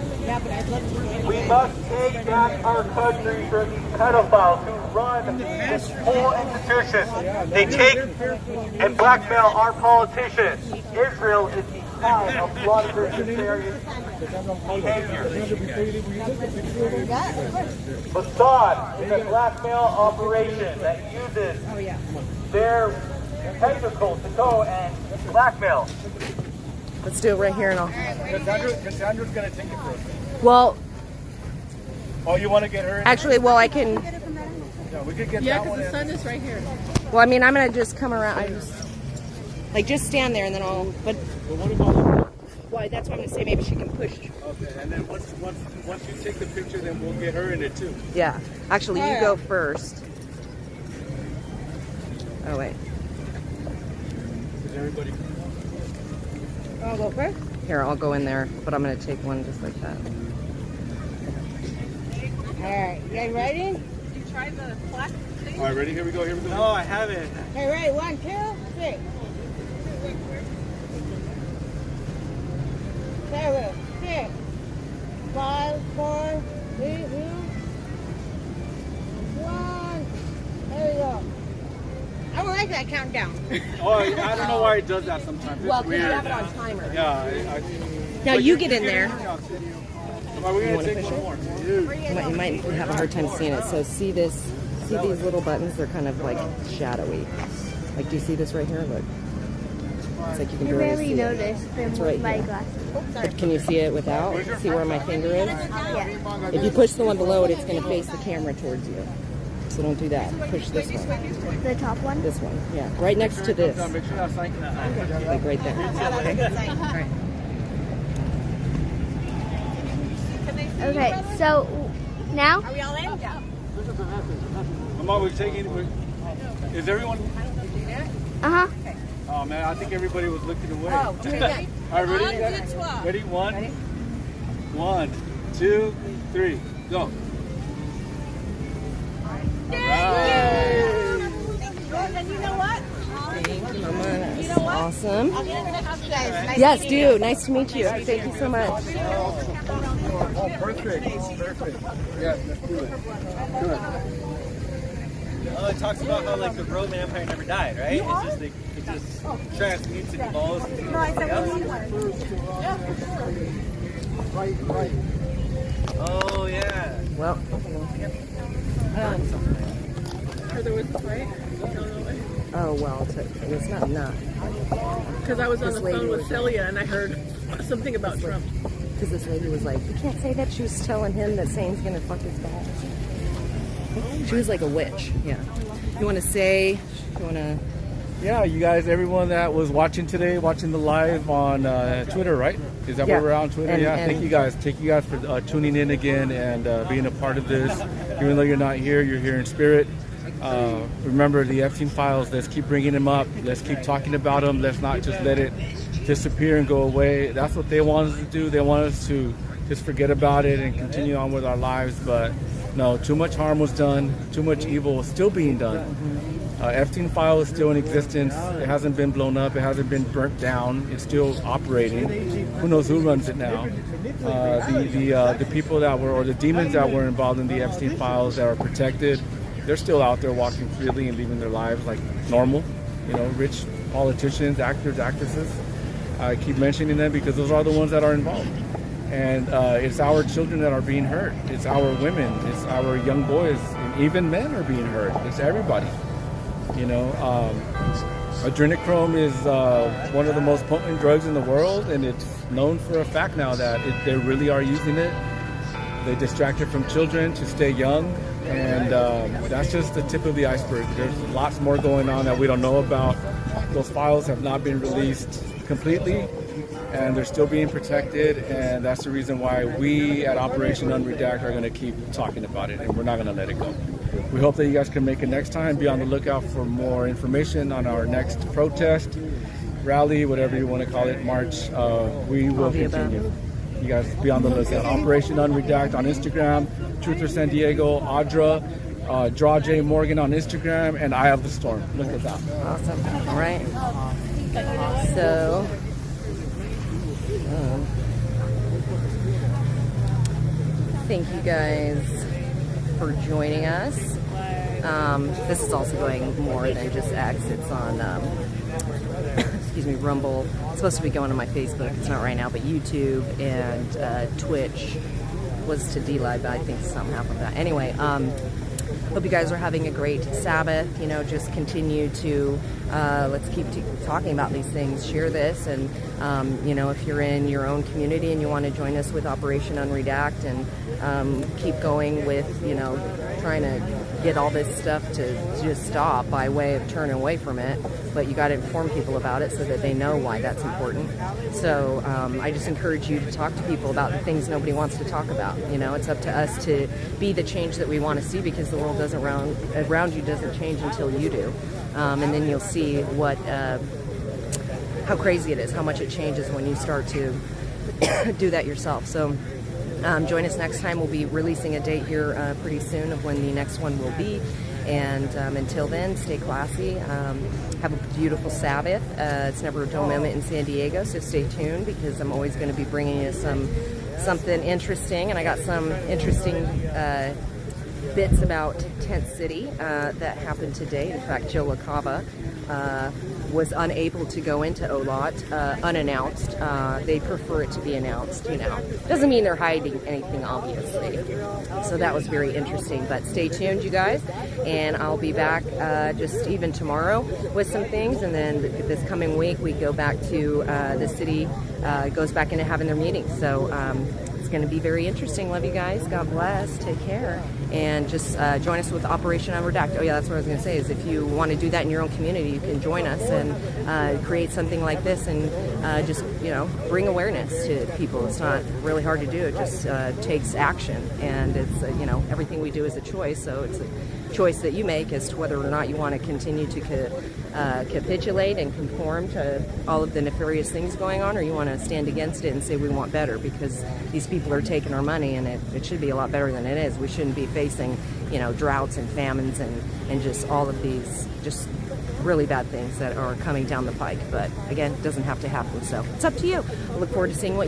We must take back our country from these pedophiles who run this whole institution. They take and blackmail our politicians. Israel is the cause of a lot of this nefarious behavior. Mossad is a blackmail operation that uses their tentacles to go and blackmail. Let's do it right here and all. Cassandra's gonna take it for us. Well, Oh, you want to get her in? actually, well, I can. Yeah, we could get Yeah, that because one the in. sun is right here. Well, I mean, I'm gonna just come around. I just stand there and then I'll. But what about? well, that's what I'm gonna say. Maybe she can push. Okay, and then once you take the picture, then we'll get her in it too. Yeah. Actually, you go first. Oh wait. Is everybody? I'll go first. Here, I'll go in there, but I'm gonna take one just like that. All right, you guys ready? You try the black thing? All right, ready? Here we go. Here we go. No, I haven't. Okay, ready? 1, 2, 3. 7, 6, 5, 4, 3, 2, 1. There we go. I don't like that countdown. Oh, I don't know why it does that sometimes. Well, It's because you weird. have it on timer. Yeah. Now you get in there. Are we You gonna wanna take push one it? more? You might have a hard time seeing it. So see this? See these little buttons? They're kind of like shadowy. Like, do you see this right here? Look. It's like you can barely see it. It's right here. But can you see it without? See where my finger is? Yeah. If you push the one below it, it's going to face the camera towards you. So don't do that. Push this one. The top one? This one. Yeah. Right next to this. Make sure that's like that. Like right there. Okay, so now? Are we all in? Yeah. Mama, we're taking. Is everyone? Uh-huh. Oh man, I think everybody was looking away. Oh, do it again. All right, ready? 1, 2, 12. Ready? 1, 1, 2, 3, go. And you know what? You know what? Awesome. I'll get in the next house, guys. Nice Yes, meeting you. do. Nice to meet you. Thank you so much. Oh, perfect. Perfect. Yeah, let's do it. Good. Oh, it talks about how like the Roman Empire never died, right? It's just like it just transmutes and evolves into something else. Right. Oh yeah. Well. There was right? Oh well, it's not enough. Because I was on This the lady phone with was- Celia and I heard something about Trump. Because this lady was like, you can't say that. She was telling him that Sane's gonna fuck his balls. She was like a witch. Yeah. You want to say? You want to? Yeah, you guys, everyone that was watching today, watching the live on Twitter, right? Is that Yeah. where we're on Twitter? And- yeah, and- thank you guys. Thank you guys for tuning in again and being a part of this. Even though you're not here, you're here in spirit. Remember the Epstein files. Let's keep bringing them up. Let's keep talking about them. Let's not just let it disappear and go away. That's what they want us to do. They want us to just forget about it and continue on with our lives. But no, too much harm was done. Too much evil is still being done. Epstein file is still in existence. It hasn't been blown up. It hasn't been burnt down. It's still operating. Who knows who runs it now? The people that were, or the demons that were involved in the Epstein files that are protected, they're still out there walking freely and living their lives like normal. You know, rich politicians, actors, actresses. I keep mentioning them because those are the ones that are involved. And it's our children that are being hurt. It's our women. It's our young boys. And even men are being hurt. It's everybody. You know, adrenochrome is one of the most potent drugs in the world, and it's known for a fact now that they really are using it. They distract it from children to stay young, and that's just the tip of the iceberg. There's lots more going on that we don't know about. Those files have not been released completely, and they're still being protected, and that's the reason why we at Operation Unredact are going to keep talking about it, and we're not going to let it go. We hope that you guys can make it next time. Be on the lookout for more information on our next protest, rally, whatever you want to call it, march. We will continue. You guys be on the lookout. Operation Unredact on Instagram, Truther San Diego, Audra, Draw J Morgan on Instagram, and Eye of the Storm. Look at that. Awesome. All right. So, thank you guys for joining us. This is also going more than just X. It's on, excuse me, Rumble. It's supposed to be going on my Facebook. It's not right now, but YouTube and Twitch was to D-Live, but I think something happened with that. Anyway, hope you guys are having a great Sabbath. You know, just continue to, let's keep talking about these things. Share this, and, you know, if you're in your own community and you want to join us with Operation Unredact and keep going with, you know, trying to get all this stuff to just stop by way of turning away from it, but you got to inform people about it so that they know why that's important. So I just encourage you to talk to people about the things nobody wants to talk about. You know, it's up to us to be the change that we want to see, because the world doesn't around you doesn't change until you do, and then you'll see what how crazy it is, how much it changes when you start to do that yourself. So join us next time. We'll be releasing a date here pretty soon of when the next one will be. And until then, stay classy. Have a beautiful Sabbath. It's never a dull moment in San Diego, so stay tuned, because I'm always going to be bringing you something interesting. And I got some interesting bits about Tent City that happened today. In fact, Joe LaCava was unable to go into OLOT unannounced. They prefer it to be announced, you know. Doesn't mean they're hiding anything, obviously. So that was very interesting. But stay tuned, you guys, and I'll be back just even tomorrow with some things. And then this coming week, we go back to the city, goes back into having their meetings. So it's going to be very interesting. Love you guys. God bless. Take care. And just join us with Operation Unredact. Oh yeah, that's what I was going to say, is if you want to do that in your own community, you can join us and create something like this, and just, you know, bring awareness to people. It's not really hard to do. It just takes action, and it's, you know, everything we do is a choice, so it's a choice that you make as to whether or not you want to continue to capitulate and conform to all of the nefarious things going on, or you want to stand against it and say we want better, because these people are taking our money, and it should be a lot better than it is. We shouldn't be facing, you know, droughts and famines and just all of these just really bad things that are coming down the pike. But again, it doesn't have to happen, so it's up to you. I look forward to seeing what you